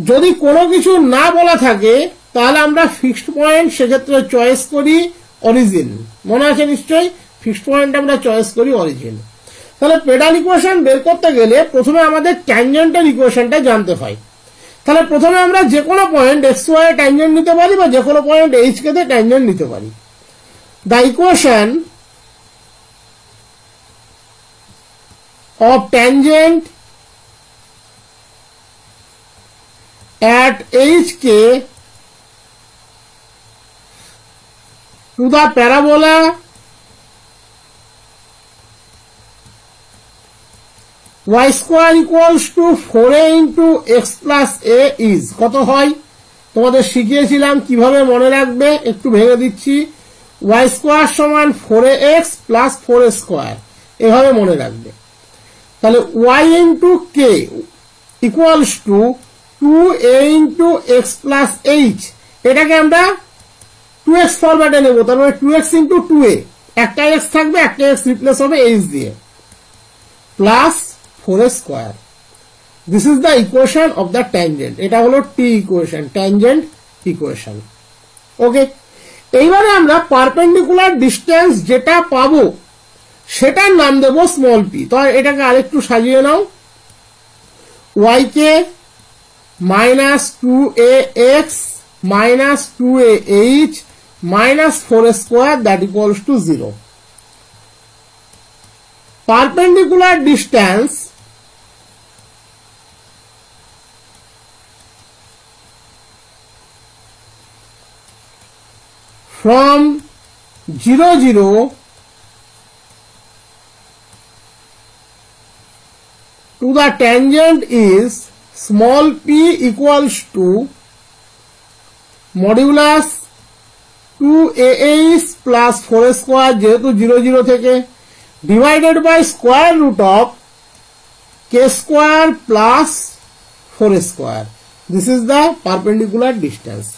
Speaker 1: যদি কোনো কিছু না বলা থাকে তাহলে আমরা ফিক্সড পয়েন্ট সেক্ষেত্রে চয়েস করি অরিজিন, মনে আছে নিশ্চয়ই, ফিক্সড পয়েন্ট আমরা চয়েস করি অরিজিন। তাহলে পেডাল ইকুয়েশন বের করতে গেলে প্রথমে আমাদের ট্যানজেন্টের ইকুয়েশনটা জানতে হয়। তাহলে প্রথমে আমরা যে কোনো point x Y A tangent নিতে পারি বা যে কোনো পয়েন্ট এইচ কে তে ট্যানজেন্ট নিতে পারি। The equation of tangent at hk to the parabola y square equals to 4a into x plus a is কত হয়? তোমাদের শিখিয়েছিলাম কিভাবে মনে রাখবে, একটু ভেঙে দিচ্ছি। y square সমান 4ax plus 4a square, এভাবে মনে রাখবে। তাহলে y into k equals to 2a into x plus h, এটাকে আমরা 2x ফরম্যাটে নেব, তার মানে 2x into 2a, একটা x থাকবে, একটা x রিপ্লেস হবে h দিয়ে, plus 4a square. This is the equation of the tangent, এটা হলো টি ইকুয়েশন, ট্যানজেন্ট ইকুয়েশন। ওকে, এইবারে আমরা পারপেন্ডিকুলার ডিস্টেন্স যেটা পাবো সেটার নাম দেব স্মল পি। তো এটাকে আরেকটু সাজিয়ে নাও, y K minus 2ax minus 2ah minus 4a square that equals to 0. Perpendicular distance from 0 0 to the tangent is small p equals to modulus 2ah plus 4a square যেহেতু 0 0 থেকে divided by square root of k square plus 4a square. This is the perpendicular distance.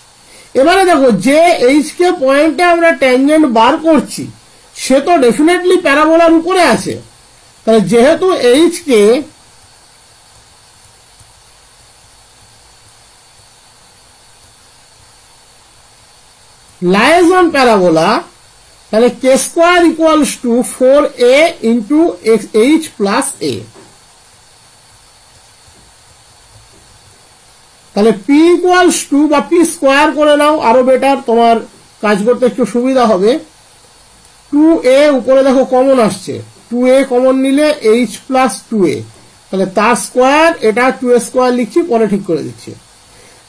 Speaker 1: এবারে দেখো যে h কে পয়েন্টে আমরা ট্যানজেন্ট বার করছি সে তো ডেফিনেটলি প্যারাবোলার উপরে আছে, তাহলে যেহেতু h K lies on parabola, তাহলে k square equals to 4a into h plus a। তাহলে p equals to বা p স্কয়ার করে নাও, আরো বেটার, তোমার কাজ করতে একটু সুবিধা হবে। 2a উপরে দেখো কমন আসছে, 2a কমন নিলে h plus 2a, তাহলে তার স্কয়ার, এটা 2a স্কয়ার লিখছি, পরে ঠিক করে দিচ্ছি,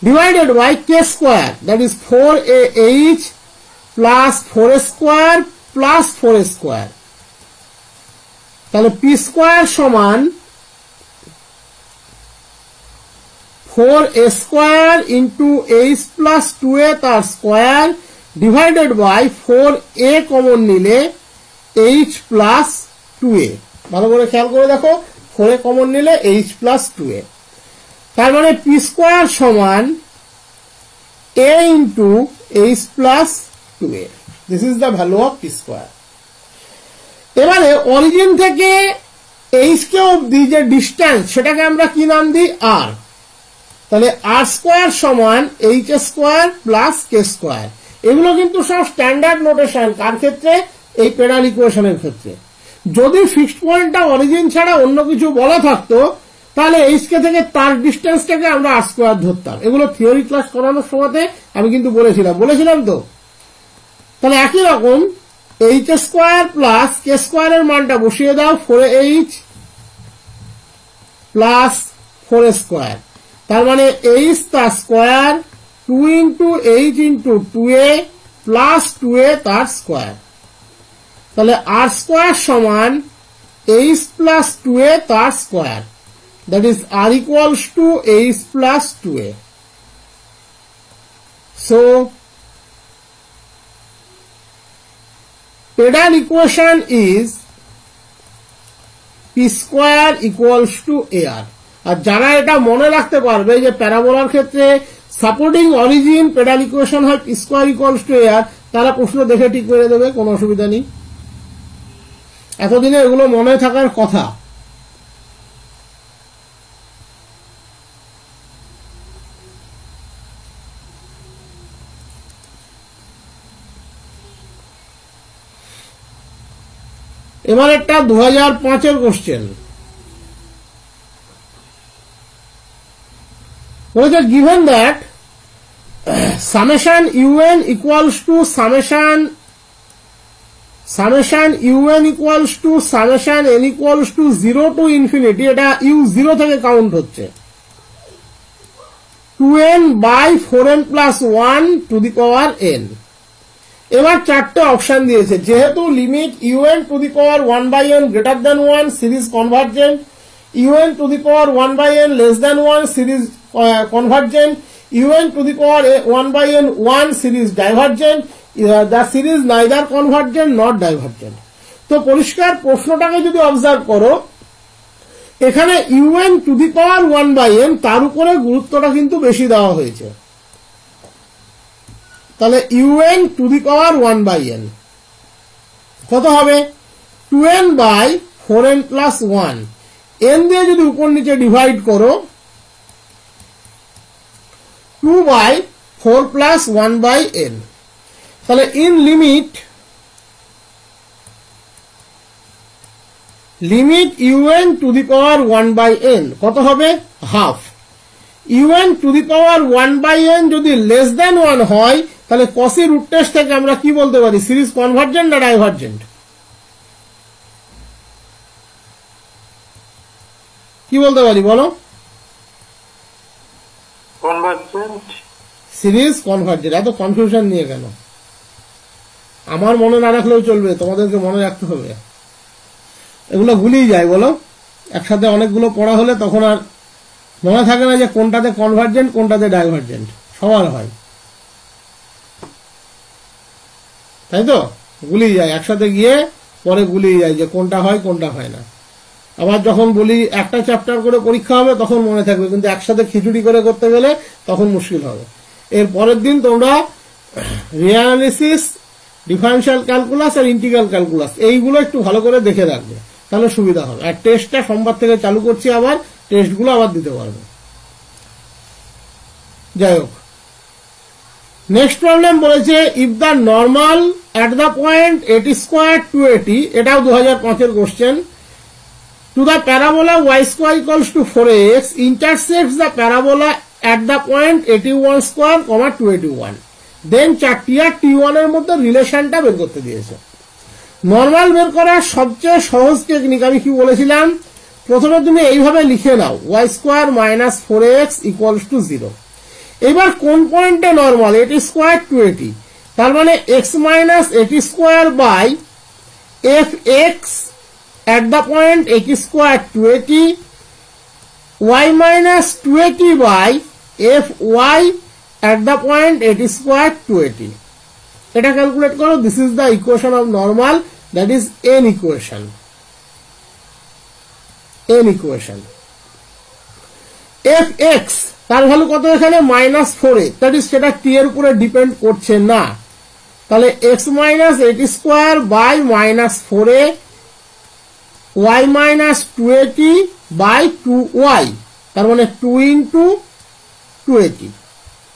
Speaker 1: divided by k square, that is 4ah plus 4a square plus 4a square। তাহলে p square সমান 4a square into H plus 2a তার square divided by 4a common নিলে এইচ প্লাস 2a। ভালো করে খেয়াল করে দেখো, 4a কমন নিলে এইচ প্লাস 2a, তার মানে পি স্কোয়ার সমান a into H plus 2a। This is the value of P square. এবারে অরিজিন থেকে এইচ কে অব্দি যে ডিস্টেন্স সেটাকে আমরা কি নাম দিই, আর। তাহলে আর স্কোয়ার সমান এইচ স্কোয়ার প্লাস কে স্কোয়ার। এগুলো কিন্তু সব স্ট্যান্ডার্ড নোটেশন। কার ক্ষেত্রে? এই পেডাল ইকুয়েশনের ক্ষেত্রে। যদি ফিক্সড পয়েন্টটা অরিজিন ছাড়া অন্য কিছু বলা থাকতো তাহলে এইচ কে থেকে তার ডিস্টেন্সটাকে আমরা আর স্কোয়ার ধরতাম। এগুলো থিওরি ক্লাস করানোর সময়তে আমি কিন্তু বলেছিলাম তো। তাহলে একই রকম এইচ স্কোয়ার প্লাস কে স্কোয়ারের মানটা বসিয়ে দাও, 4h প্লাস 4 স্কোয়ার, তার মানে এইচ তার square 2 into H into 2a plus 2a তার স্কোয়ার। তাহলে আর স্কোয়ার সমান এইচ প্লাস 2a তার square, that is R equals to H plus 2a। So pedal equation is p square equals to ar। আর যারা এটা মনে রাখতে পারবে যে প্যারাবোলার ক্ষেত্রে সাপোর্টিং অরিজিন পেডাল ইকুয়েশন হয় p square equals to ar, তারা প্রশ্ন দেখে ঠিক করে দেবে, কোনো অসুবিধা নেই। এতদিনে এগুলো মনে থাকার কথা। এবার একটা 2005-এর কোশ্চেন বলেছে, given that summation un equals to summation un equals to summation n equals to 0 to infinity, এটা u 0 থেকে কাউন্ট হচ্ছে, 2n by 4n plus 1 to the power n। এবার চারটে অপশন দিয়েছে। যেহেতু limit un to the power 1 by n greater than 1 series convergent, un to the power 1 by n less than 1 series convergent, un to the power 1 by n 1 series divergent, the series neither convergent not divergent. তো পরিষ্কার প্রশ্নটাকে যদি অবজার্ভ করো, এখানে un to the power 1 by n তার উপরে গুরুত্বটা কিন্তু বেশি দেওয়া হয়েছে। তাহলে un to the power 1 by n কত হবে, 2n by 4n plus 1, n দিয়ে যদি উপর নিচে ডিভাইড করো 2 বাই 4 প্লাস 1 বাই n। তাহলে in limit un to the power 1 by n কত হবে, half. un to the power 1 by n যদি লেস দ্যান 1 হয় তাহলে কসি রুট টেস্ট থেকে আমরা কি বলতে পারি, সিরিজ কনভার্জেন্ট না ডাইভার্জেন্ট? কি বলতে পারি বলো?
Speaker 2: কনভার্জেন্ট।
Speaker 1: Series convergent. এত কনফিউশন নিয়ে কেন? আমার মনে না রাখলেও চলবে, তোমাদেরকে মনে রাখতে হবে। এগুলো ভুলেই যায় বলো, একসাথে অনেকগুলো পড়া হলে তখন আর মনে থাকে না যে কোনটাতে কনভার্জেন্ট কোনটাতে ডাইভার্জেন্ট। সবার হয়, তাই তো? গুলিয়ে যায় একসাথে গিয়ে, পরে গুলিয়ে যায় যে কোনটা হয় কোনটা হয় না। আবার যখন বলি একটা চ্যাপ্টার করে পরীক্ষা হবে তখন মনে থাকবে, কিন্তু একসাথে খিচুড়ি করে করতে গেলে তখন মুশকিল হবে। এর পরের দিন তোমরা রিঅ্যানালিসিস, ডিফারেন্সিয়াল ক্যালকুলাস আর ইন্টিগ্রাল ক্যালকুলাস এইগুলো একটু ভালো করে দেখে রাখবে, তাহলে সুবিধা হবে। আর টেস্টটা সোমবার থেকে চালু করছি, আবার টেস্টগুলো আবার দিতে পারবে। যাই হোক, নেক্সট প্রবলেম বলেছে, if the normal at the point 80 square to 80, এটাও 2005-এর question, to the parabola y square equals to 4x intersects the parabola at the point 81 square, 281, then চারটি আর t1 এর মধ্যে রিলেশনটা বের করতে দিয়েছে। নর্মাল বের করার সবচেয়ে সহজ টেকনিক আমি কি বলেছিলাম, প্রথমে তুমি এইভাবে লিখে নাও, y square minus 4x equals to 0। এবার কোন পয়েন্টে নর্মাল, 80 স্কোয়ার টু 80, তার মানে x minus 80 square by fx at the point 80 square to 80 y minus 280 by fy at the point 80 square 280. এটা ক্যালকুলেট করো। This is the equation of normal, that is n equation. fx তার ভ্যালু কত এখানে -4a, দ্যাট ইজ সেটা t এর উপরে ডিপেন্ড করছে না। তাহলে x minus 80 square by -4a y minus 280 by 2y, তার মানে 2 into 280।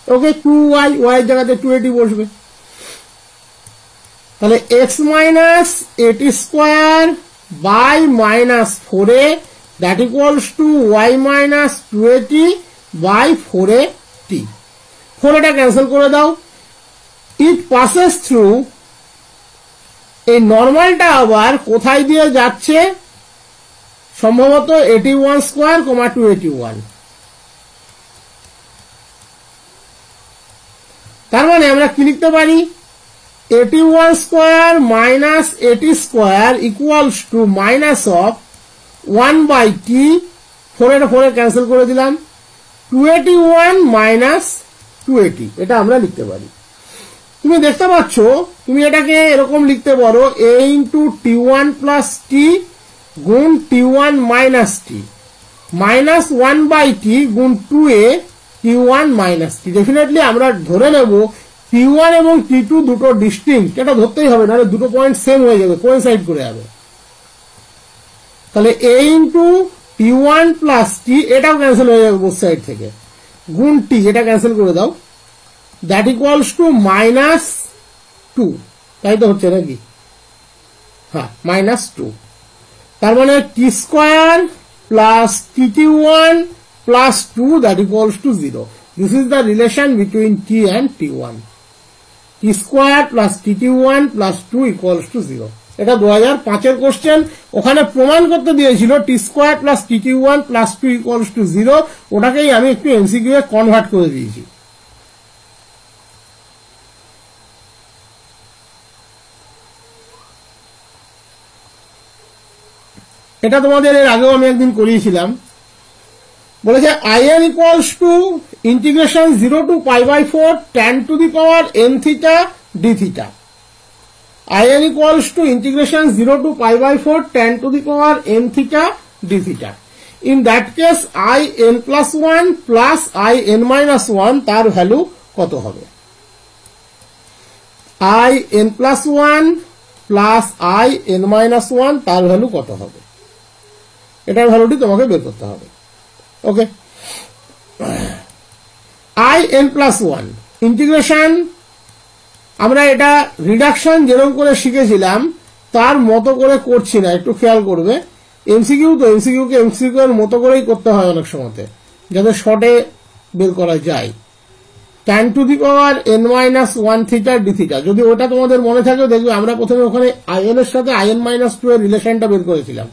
Speaker 1: ওকে, 2y, y এর জায়গাতে 280 বসবে। তাহলে x minus 80 square by -4a that equals to y minus 280 by 4at। 4a cancel করে দাও। ইট passes through, এই নর্মালটা আবার কোথায় দিয়ে যাচ্ছে? সম্ভবত 81 স্কোয়ার, 281। তার মানে আমরা কি লিখতে পারি? 81 square minus 80 square equals to minus of 1 by T, 4 cancel করে দিলাম, 281 মাইনাস 280, এটা আমরা লিখতে পারি। তুমি দেখতে পাচ্ছ, তুমি এটাকে এরকম লিখতে পারো a into t1 plus t গুণ t1 minus t minus 1 by t গুণ 2a t1 মাইনাস টি। ডেফিনেটলি আমরা ধরে নেব t1 এবং t2 দুটো ডিস্টিংক্ট, এটা ধরতেই হবে, নাহলে দুটো পয়েন্ট সেম হয়ে যাবে, কোইনসাইড করে যাবে। তাহলে a ইন্টু t1 প্লাস টি, এটাও ক্যান্সেল হয়ে যাবে বোথ সাইড থেকে, গুণ টি, এটা ক্যান্সেল করে দাও, দ্যাট ইকুয়ালস টু -2, তাই তো হচ্ছে নাকি? হ্যাঁ, -2। তার মানে t square plus tt1 plus 2 that equals to 0। This is the relation between t and t1। T square plus tt1 plus 2 equals to 0। এটা 2005 কোশ্চেন। ওখানে প্রমাণ করতে দিয়েছিল t square plus tt1 plus 2 equals to 0, ওটাকেই আমি একটু এমসিকিউ এ কনভার্ট করে দিয়েছি। এটা তোমাদের এর আগেও আমি একদিন করিয়েছিলাম। বলেছে in equals to integration 0 to π/4 tan to the power n theta d theta. in equals to integration 0 to π/4 tan to the power n theta d theta. In that case in plus 1 plus in minus 1 তার ভ্যালু কত হবে? in plus 1 plus in minus 1 তার ভ্যালু কত হবে? এটার ভ্যালুটি তোমাকে বের করতে হবে। ওকে, in প্লাস 1 ইন্টিগ্রেশন, আমরা এটা রিডাকশন যেরকম করে শিখেছিলাম তার মতো করে করছি না, একটু খেয়াল করবে। এমসিকিউ তো, এমসিকিউ কে এমসিকিউ এর মতো করেই করতে হয় অনেক সময়তে, যাতে শর্টে বের করা যায়। tan to the power n minus 1 theta d theta, যদি ওটা তোমাদের মনে থাকে দেখবে আমরা প্রথমে ওখানে in এর সাথে in মাইনাস 2 এর রিলেশনটা বের করেছিলাম,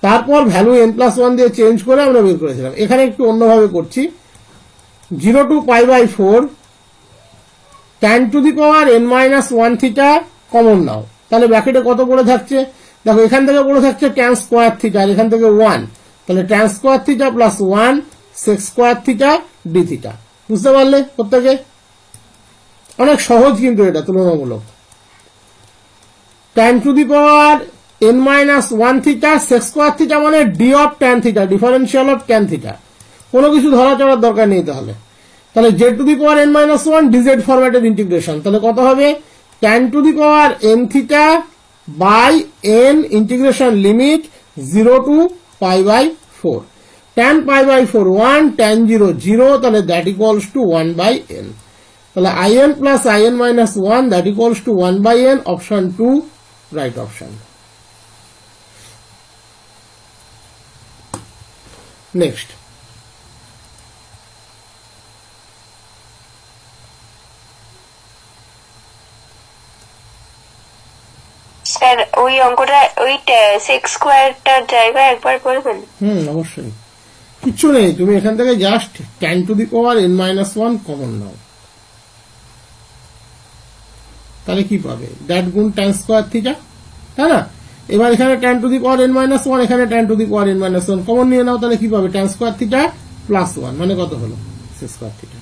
Speaker 1: তারপর ভ্যালু n প্লাস 1 দিয়ে চেঞ্জ করে আমরা বের করেছিলাম। এখানে একটু অন্যভাবে করছি। 0 to π/4 tan to the power n minus 1 theta common নাও, তাহলে ব্র্যাকেটে কত পড়ে থাকছে? দেখো এখান থেকে পড়ে থাকছে tan স্কোয়ার থিটা, আর এখান থেকে 1, তাহলে tan square theta plus 1 sec square theta d theta. বুঝতে পারলে প্রত্যেকে? অনেক সহজ কিন্তু এটা তুলনামূলক। tan to the power n minus 1 theta sec square theta মানে d of tan theta, differential of tan theta, কোনো কিছু ধরা চড়ার দরকার নেই। তাহলে z to the power n minus 1 dz formatted integration, তাহলে কত হবে? tan to the power n theta by n integration limit 0 to π/4, tan π/4 1, tan 0 0, তাহলে দ্যাট ইকুয়ালস টু 1/n। তাহলে in plus in minus 1 that equals to 1/n, option 2 right option. Next,
Speaker 3: sir ওই অঙ্কটা ওই sec স্কোয়ারটার জায়গায় একবার করবেন?
Speaker 1: অবশ্যই, কিচ্ছু নেই, তুমি এখান থেকে just tan to the power n minus 1 common নাও, তাহলে কি পাবে? দ্যাট গুণ tan স্কোয়ার থিটা, তাই না? এবার এখানে tan to the power n minus 1, এখানে tan to the power n minus 1 common নিয়ে নাও, তাহলে কি পাবে tan স্কয়ার থিটা প্লাস 1 মানে কত হলো sec স্কয়ার থিটা।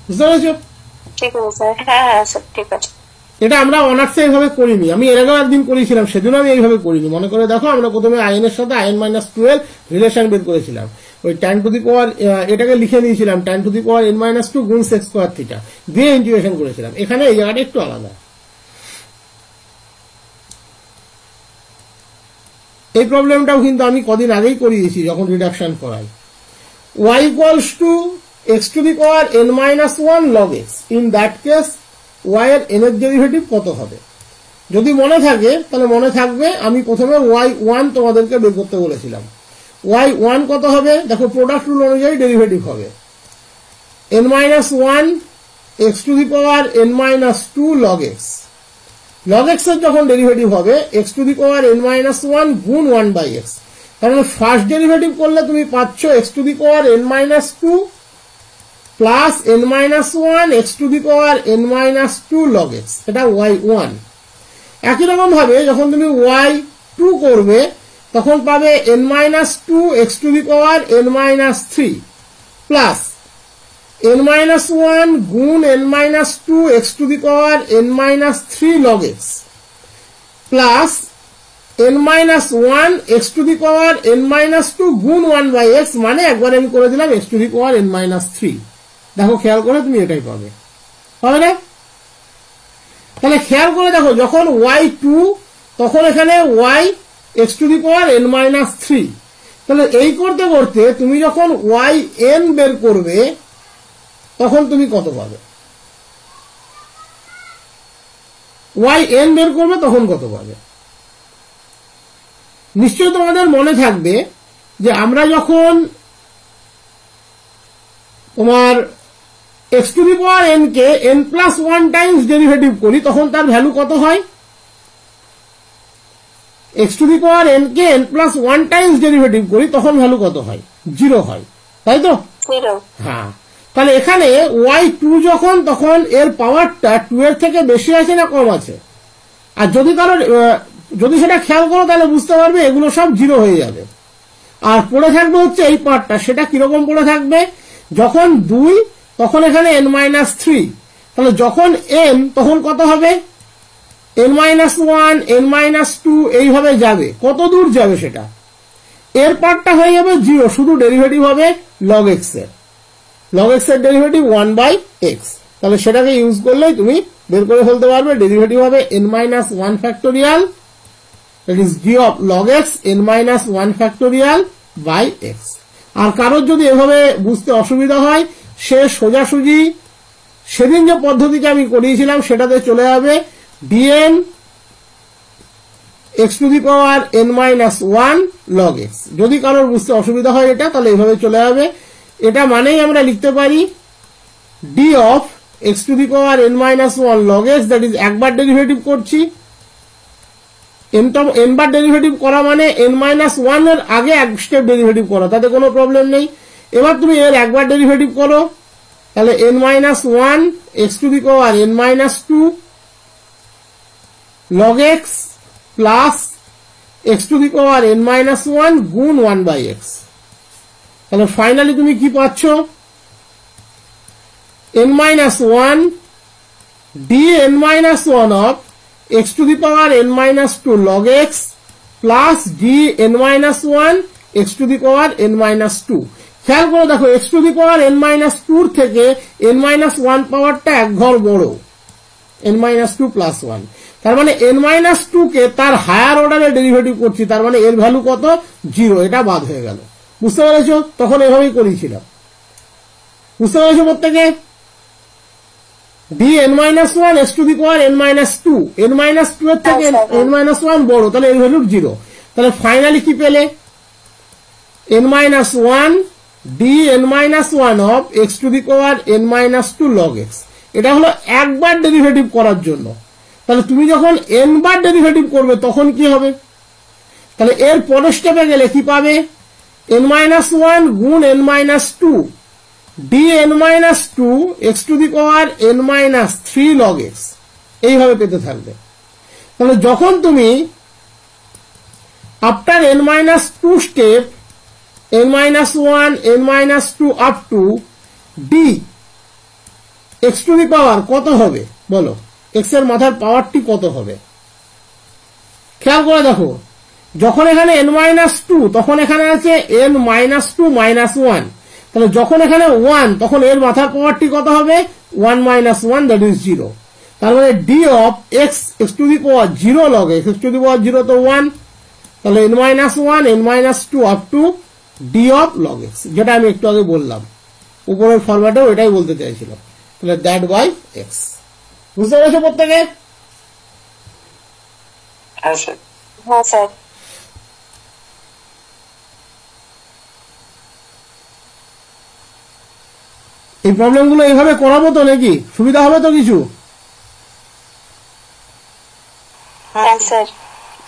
Speaker 1: বুঝতে পেরেছো?
Speaker 3: ঠিক আছে স্যার, হ্যাঁ হ্যাঁ স্যার ঠিক আছে।
Speaker 1: এটা আমরা অনার্সে এইভাবে করিনি, আমি এর আগেও একদিন করেছিলাম, সেদিনও আমি এইভাবে করিনি। মনে করে দেখো, আমরা প্রথমে আইন এর সাথে আইন মাইনাস 12 রিলেশন বের করেছিলাম, ওই tan টু দি পাওয়ার এটাকে লিখে নিয়েছিলাম tan to the power n minus 2 গুণ sec স্কয়ার থিটা দিয়ে ইন্টিগ্রেশন করেছিলাম। এখানে এই জায়গাটা একটু আলাদা। এই প্রবলেমটাও কিন্তু আমি কদিন আগেই করিয়েছি যখন রিডাকশন করাই। y equals two x to the power n minus 1 log x, in that case y এর n এর ডেরিভেটিভ কত হবে? যদি মনে থাকে তাহলে মনে থাকবে আমি প্রথমে y1 তোমাদেরকে বের করতে বলেছিলাম। y1 কত হবে? দেখো প্রোডাক্ট রুল অনুযায়ী ডেরিভেটিভ হবে n minus 1 x to the power n minus 2 log x। log x এর যখন ডেরিভেটিভ হবে x to the power n minus 1 গুণ 1 বাই x, তাহলে ফার্স্ট ডেরিভেটিভ করলে তুমি পাচ্ছ x to the power n minus 2 plus n minus 1 x to the power n minus 2 log x, এটা y1। একই রকম ভাবে যখন তুমি y2 করবে তখন পাবে n minus 2 x to the power n minus 3 plus n minus 1 গুণ n minus 2 x to the power n minus 3 log x plus n minus 1 x to the power n minus 2 গুণ 1 বাই x, মানে একবার আমি করে দিলাম x to the power n minus 3। দেখো খেয়াল করে তুমি এটাই পাবে, পাবে না? তাহলে খেয়াল করে দেখো, যখন y2 তখন এখানে y x to the power n minus 3। তাহলে এই করতে করতে তুমি যখন yn বের করবে তখন তুমি কত পাবে? yn বের করবে তখন কত পাবে? নিশ্চয় তোমাদের মনে থাকবে যে আমরা যখন তোমার x to the power n K n plus 1 Times derivative করি তখন তার ভ্যালু কত হয়? x to the power n K n plus 1 Times derivative করি তখন ভ্যালু কত হয়? 0 হয়, তাই তো? হ্যাঁ, তাহলে এখানে y2 যখন, তখন এর পাওয়ারটা 2 এর থেকে বেশি আছে না কম আছে? আর যদি সেটা খেয়াল করো তাহলে বুঝতে পারবে এগুলো সব 0 হয়ে যাবে। আর পড়ে থাকবে হচ্ছে এই পার্টটা, সেটা কিরকম পড়ে থাকবে? যখন 2 তখন এখানে n মাইনাস 3, তাহলে যখন n তখন কত হবে? n মাইনাস 1 n মাইনাস 2 এইভাবে যাবে। কত দূর যাবে সেটা? এর পার্টটা হয়ে যাবে 0, শুধু ডেরিভেটিভ হবে log x এর। log x এর ডেরিভেটিভ 1 বাই x, তাহলে সেটাকে ইউজ করলেই তুমি বের করে ফেলতে পারবে। ডেরিভেটিভ হবে n minus 1 factorial, that is g of log x n minus 1 factorial by x। আর কারোর যদি এভাবে বুঝতে অসুবিধা হয়, সে সোজাসুজি সেদিন যে পদ্ধতিটা আমি করিয়েছিলাম সেটাতে চলে যাবে dn x to the power n minus 1 log x। যদি কারোর বুঝতে অসুবিধা হয় এটা, তাহলে এইভাবে চলে যাবে। এটা মানেই আমরা লিখতে পারি d of x to the power n minus 1 log x, that is একবার ডেরিভেটিভ করছি। n বার ডেরিভেটিভ করা মানে n মাইনাস 1 এর আগে এক স্টেপ ডেরিভেটিভ করা, তাতে কোনো প্রবলেম নেই। এবার তুমি এর একবার ডেরিভেটিভ করো, তাহলে n minus 1 x to the power n minus 2 log x plus x to the power n minus 1 গুণ 1 বাই x। তাহলে ফাইনালি তুমি কি পাচ্ছ? n minus 1 dn minus 1 of x to the power n minus 2 log x plus dn minus 1 x to the power n minus 2। খেয়াল করে দেখো, x to the power n minus 2 থেকে n মাইনাস 1 পাওয়ারটা এক ঘর বড়, n মাইনাস 2 প্লাস 1। তার মানে n মাইনাস 2 কে তার হায়ার অর্ডারে ডেরিভেটিভ করছি, তার মানে এর ভ্যালু কত? 0, এটা বাদ হয়ে গেল। বুঝতে পেরেছো? তখন এভাবেই করেছিলাম। বুঝতে পেরেছো প্রত্যেকে? dn minus 1 x to the power n minus 2, n minus 2 এর থেকে n মাইনাস 1 বড়, তাহলে এর ভ্যালু 0। তাহলে ফাইনালি কি পেলে? n minus 1 dn minus 1 of x to the power n minus 2 log x। এটা হলো একবার ডেরিভেটিভ করার জন্য। তাহলে তুমি যখন n বার ডেরিভেটিভ করবে তখন কি হবে? তাহলে এর পরের স্টেপে গেলে কি পাবে? n মাইনাস 1 গুণ n minus 2 dn minus 2 x to the power n minus 3 log x, এইভাবে পেতে থাকবে। তাহলে যখন তুমি after n minus 2 step, n minus 1, n minus 2 up to d x to the power কত হবে বলো, x এর মাথার পাওয়ারটি কত হবে? খেয়াল করে দেখো, যখন এখানে n minus 2 তখন এখানে আছে n minus 2 minus 1, তাহলে যখন এখানে 1 তখন এর মাথার পাওয়ারটি কত হবে? 1 minus 1, that is 0. তার মানে d of x x to the power 0 log x to the power 0 তো 1, তাহলে n minus 1, n minus 2 up to d of log x, যেটা আমি একটু আগে বললাম, উপরের ফরম্যাটেও এটাই বলতে চাইছিলাম। তাহলে that by x, বুঝতে পেরেছো প্রত্যেকে?
Speaker 2: হ্যাঁ স্যার।
Speaker 3: হ্যাঁ স্যার।
Speaker 1: এই প্রবলেমগুলো এইভাবে করাবো তো নাকি? সুবিধা হবে তো কিছু?
Speaker 3: হ্যাঁ স্যার।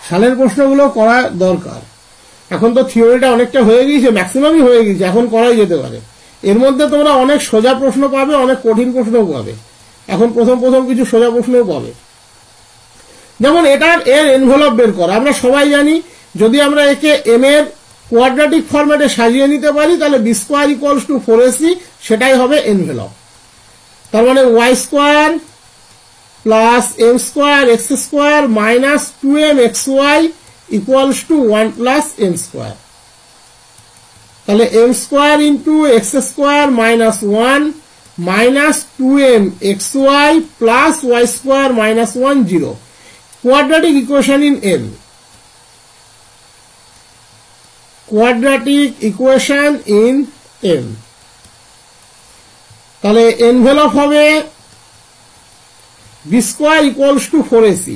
Speaker 1: সালের প্রশ্নগুলো করা দরকার। এখন তো থিওরিটা অনেকটা হয়ে গিয়েছে, ম্যাক্সিমামই হয়ে গিয়েছে, এখন করাই যেতে পারে। এর মধ্যে তোমরা অনেক সোজা প্রশ্ন পাবে, অনেক কঠিন প্রশ্নও পাবে। এখন প্রথম প্রথম কিছু সোজা প্রশ্নও পাবে, যেমন এটার এর এনভেলপ বের করা। আমরা সবাই জানি যদি আমরা একে এম এর কোয়াড্রেটিক ফরম্যাটে সাজিয়ে নিতে পারি তাহলে B square equals to 4ac, সেটাই হবে এনভেলপ। তার মানে y square plus m square x square minus 2m xy equals to 1 plus m square. তাহলে m square into x square minus 1 minus 2m xy plus Y square minus 1 0, quadratic equation in m, quadratic equation in m। তাহলে এনভেলপ হবে B square equals to 4ac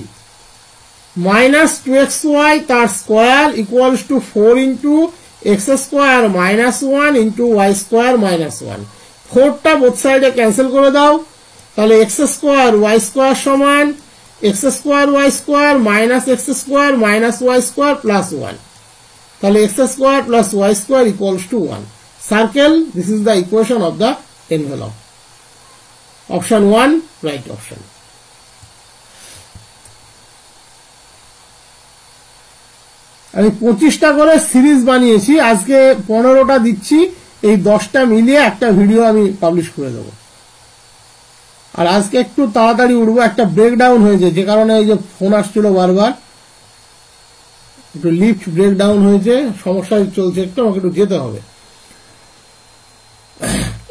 Speaker 1: minus 2xy তার square equals to 4 into x square minus 1 into Y square minus 1। 4টা বোথ সাইডে ক্যান্সেল করে দাও, তাহলে এক্স স্কোয়ার ওয়াই স্কোয়ার সমান X square Y square minus x square minus Y square plus 1। তাহলে X square plus Y square equals to 1। Circle, this is the equation of the envelope. Option 1 right option. আমি 25টা করে সিরিজ বানিয়েছি, আজকে 15টা দিচ্ছি, এই 10টা মিলিয়ে একটা ভিডিও আমি পাবলিশ করে দেবো। আর আজকে একটু তাড়াতাড়ি উঠবো, একটা ব্রেকডাউন হয়েছে যে কারণে এই যে ফোন আসছিল বারবার, একটু লিফট ব্রেকডাউন হয়েছে, সমস্যা চলছে একটু, আমাকে একটু যেতে হবে।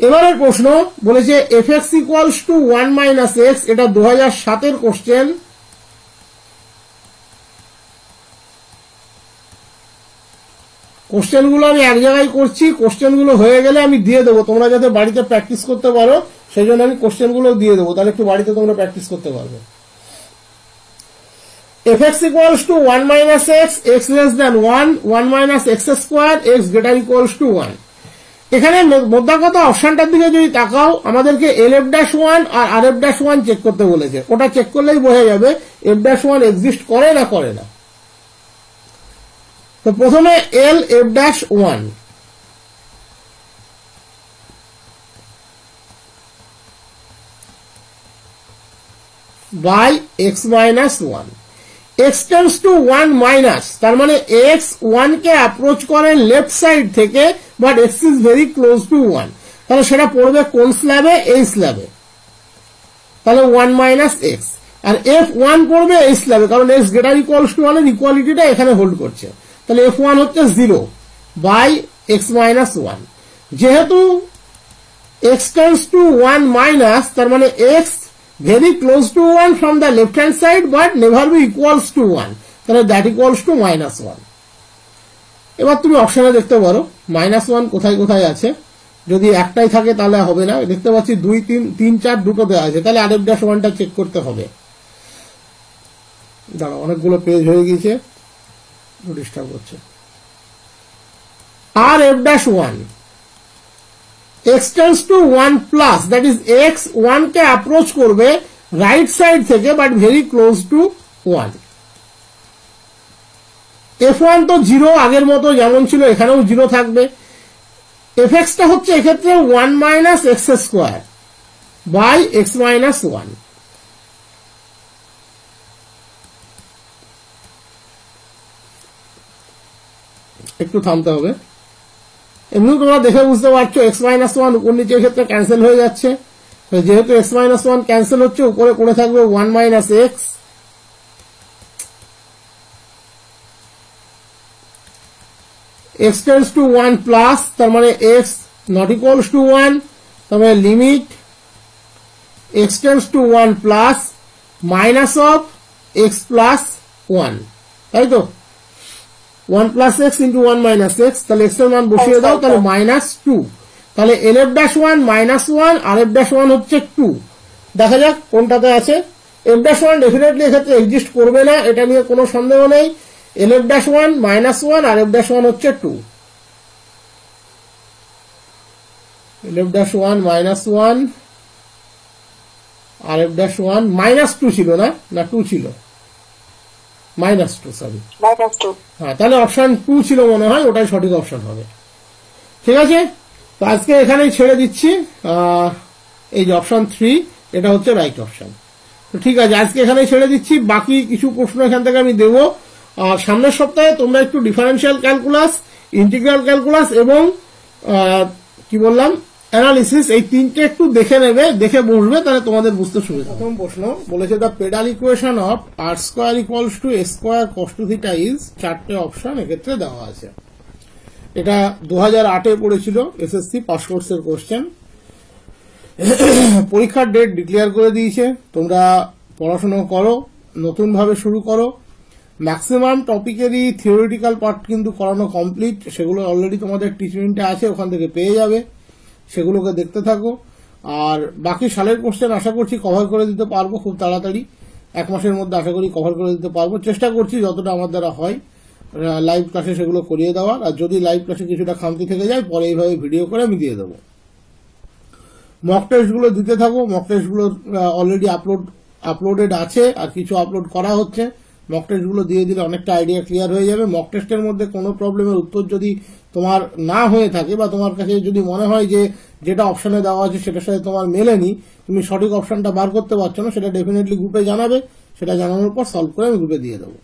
Speaker 1: এবারের প্রশ্ন বলেছে fx equals to 1 minus x, এটা 2007-এর কোশ্চেন। কোশ্চেনগুলো আমি এক জায়গায় করছি, কোশ্চেনগুলো হয়ে গেলে আমি দিয়ে দেবো, তোমরা যাতে বাড়িতে প্র্যাকটিস করতে পারো সেই জন্য আমি কোশ্চেনগুলো দিয়ে দেবো, তাহলে একটু বাড়িতে তোমরা প্র্যাকটিস করতে পারবে। fx equals to 1 minus x, x less than 1, 1 minus x square, x greater equals to 1। এখানে মোদ্দাকথ অপশনটার দিকে যদি তাকাও, আমাদেরকে lf'1 আর rf'1 চেক করতে বলেছে, ওটা চেক করলেই বোঝা যাবে f'1 এক্সিস্ট করে না করে না। তো প্রথমে lf'1 by x minus 1, x tends to 1 minus, তার মানে x 1 কে অ্যাপ্রোচ করে লেফট সাইড থেকে, but x is very close to 1, তাহলে সেটা পড়বে কোন স্ল্যাবে? এই স্ল্যাবে। তাহলে 1 minus x, আর f1 পড়বে এই স্ল্যাবে, কারণ x greater equals to 1 এর ইকুয়ালিটিটা এখানে হোল্ড করছে। তাহলে f1 হচ্ছে 0 by x minus 1। যেহেতু x tends to 1 minus, তার মানে x very close to 1 from the left hand side but never be equals to 1, তাহলে that equals to minus 1। এবার তুমি অপশনে দেখতে পারো minus 1 কোথায় কোথায় আছে, যদি একটাই থাকে তাহলে হবে না, দেখতে পাচ্ছি 2 3 3 4 দুটোতে আছে, তাহলে rf'1টা চেক করতে হবে। দাঁড়াও, অনেকগুলো পেজ হয়ে গিয়েছে, ডিস্টার্ব হচ্ছে। rf'1 x tends to 1 plus, that is x 1 K approach করবে রাইট সাইড থেকে but very close two 1। f1 তো 0 আগের মতো যেমন ছিল এখানেও 0 থাকবে। fx টা হচ্ছে এক্ষেত্রে 1 minus x square by x minus 1। একটু থামতে হবে। এমনি তোমরা দেখে বুঝতে পারছো x-1 উপর নিচের ক্ষেত্রে ক্যান্সেল হয়ে যাচ্ছে, যেহেতু x-1 ক্যান্সেল হচ্ছে উপরে পড়ে থাকবে 1 minus x, x tends two 1 plus, তার মানে x নট ইকুয়ালস টু 1, তার মানে limit x tends two 1 plus minus of x plus 1, তাই তো 1 plus x into 1 minus x, তাহলে x এর মান বসিয়ে দাও, তাহলে মাইনাস 2, তাহলে LF-1 মাইনাস 1 আর F-1 হচ্ছে 2। দেখা যাক কোনটাতে আছে। F-1 ডেফিনেটলি এক্ষেত্রে এক্সিস্ট করবে না, এটা নিয়ে কোনো সন্দেহ নেই। LF-1 মাইনাস 1 আর F-1 হচ্ছে 2। LF-1 মাইনাস 1 আর F-1 মাইনাস 2 ছিল না, 2 ছিল, মাইনাস 2, সরি
Speaker 3: -2।
Speaker 1: হ্যাঁ, তাহলে অপশন 2 ছিল মনে হয়, ওটাই সঠিক অপশন হবে। ঠিক আছে, তো আজকে এখানেই ছেড়ে দিচ্ছি। এই যে অপশন 3 এটা হচ্ছে রাইট অপশন। তো ঠিক আছে, আজকে এখানেই ছেড়ে দিচ্ছি, বাকি কিছু প্রশ্ন এখান থেকে আমি দেবো। আর সামনের সপ্তাহে তোমরা একটু ডিফারেন্সিয়াল ক্যালকুলাস, ইন্টিগ্রাল ক্যালকুলাস এবং কি বললাম অ্যানালিসিস, এই তিনটে একটু দেখে নেবে, দেখে বসবে, তাহলে তোমাদের বুঝতে সুবিধা। প্রথম প্রশ্ন বলেছে the pedal equation of r square equals to a square cos two theta is, চারটে অপশন এক্ষেত্রে দেওয়া আছে। এটা 2008-এ পড়েছিল, এসএসসি পাস কোর্সের কোশ্চেন। পরীক্ষার ডেট ডিক্লেয়ার করে দিয়েছে, তোমরা পড়াশোনা করো, নতুন ভাবে শুরু করো। ম্যাক্সিমাম টপিকেরই থিওরিটিক্যাল পার্ট কিন্তু করানো কমপ্লিট, সেগুলো অলরেডি তোমাদের টিচিংটা আছে, ওখান থেকে পেয়ে যাবে, সেগুলোকে দেখতে থাকো। আর বাকি সালের কোশ্চেন আশা করছি কভার করে দিতে পারবো খুব তাড়াতাড়ি, 1 মাসের মধ্যে আশা করি কভার করে দিতে পারবো। চেষ্টা করছি যতটা আমার দ্বারা হয় লাইভ ক্লাসে সেগুলো করিয়ে দেওয়ার, আর যদি লাইভ ক্লাসে কিছুটা খামতি থেকে যায় পরে এইভাবে ভিডিও করে আমি দিয়ে দেবো। মক টেস্টগুলো দিতে থাকো, মক টেস্টগুলো অলরেডি আপলোডেড আছে, আর কিছু আপলোড করা হচ্ছে। মক টেস্টগুলো দিয়ে দিলে অনেকটা আইডিয়া ক্লিয়ার হয়ে যাবে। মক টেস্টের মধ্যে কোনো প্রবলেমের উত্তর যদি তোমার না হয়ে থাকে, বা তোমার কাছে যদি মনে হয় যে যেটা অপশনে দেওয়া আছে সেটার সাথে তোমার মেলেনি, তুমি সঠিক অপশনটা বার করতে পারছো না, সেটা ডেফিনেটলি গ্রুপে জানাবে, সেটা জানানোর পর সলভ করে আমি গ্রুপে দিয়ে দেবো।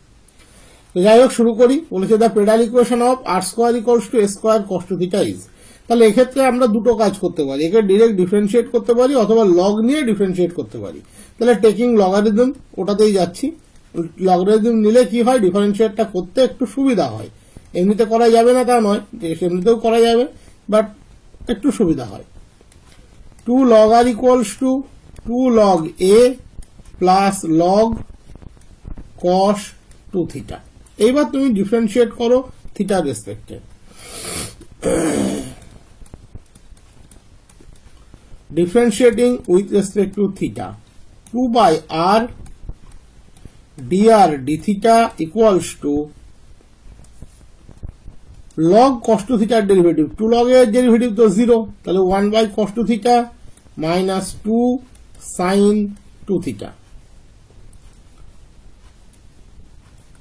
Speaker 1: তো যাই হোক, শুরু করি। বলেছে the pedal equation of r square equals to a square cos two theta is. তাহলে এক্ষেত্রে আমরা দুটো কাজ করতে পারি, একে ডিরেক্ট ডিফারেন্সিয়েট করতে পারি অথবা লগ নিয়ে ডিফারেন্সিয়েট করতে পারি। তাহলে টেকিং লগারিদম, ওটাতেই যাচ্ছি। লগারিদম নিলে কি হয়, ডিফারেন্সিয়েটটা করতে একটু সুবিধা হয়। এমনিতে করা যাবে না তা নয়, এমনিতেও করা যাবে, বাট একটু সুবিধা হয়। 2 log r equals to 2 log a plus log cos two theta. এইবার তুমি ডিফারেন্সিয়েট করো থিটার রেসপেক্টে। Differentiating with respect to theta, 2 by r dr d theta equals to log cos two থিটার ডেরিভেটিভ, 2 log এর ডেরিভেটিভ তো 0, তাহলে 1 by cos two theta minus 2 sin two theta.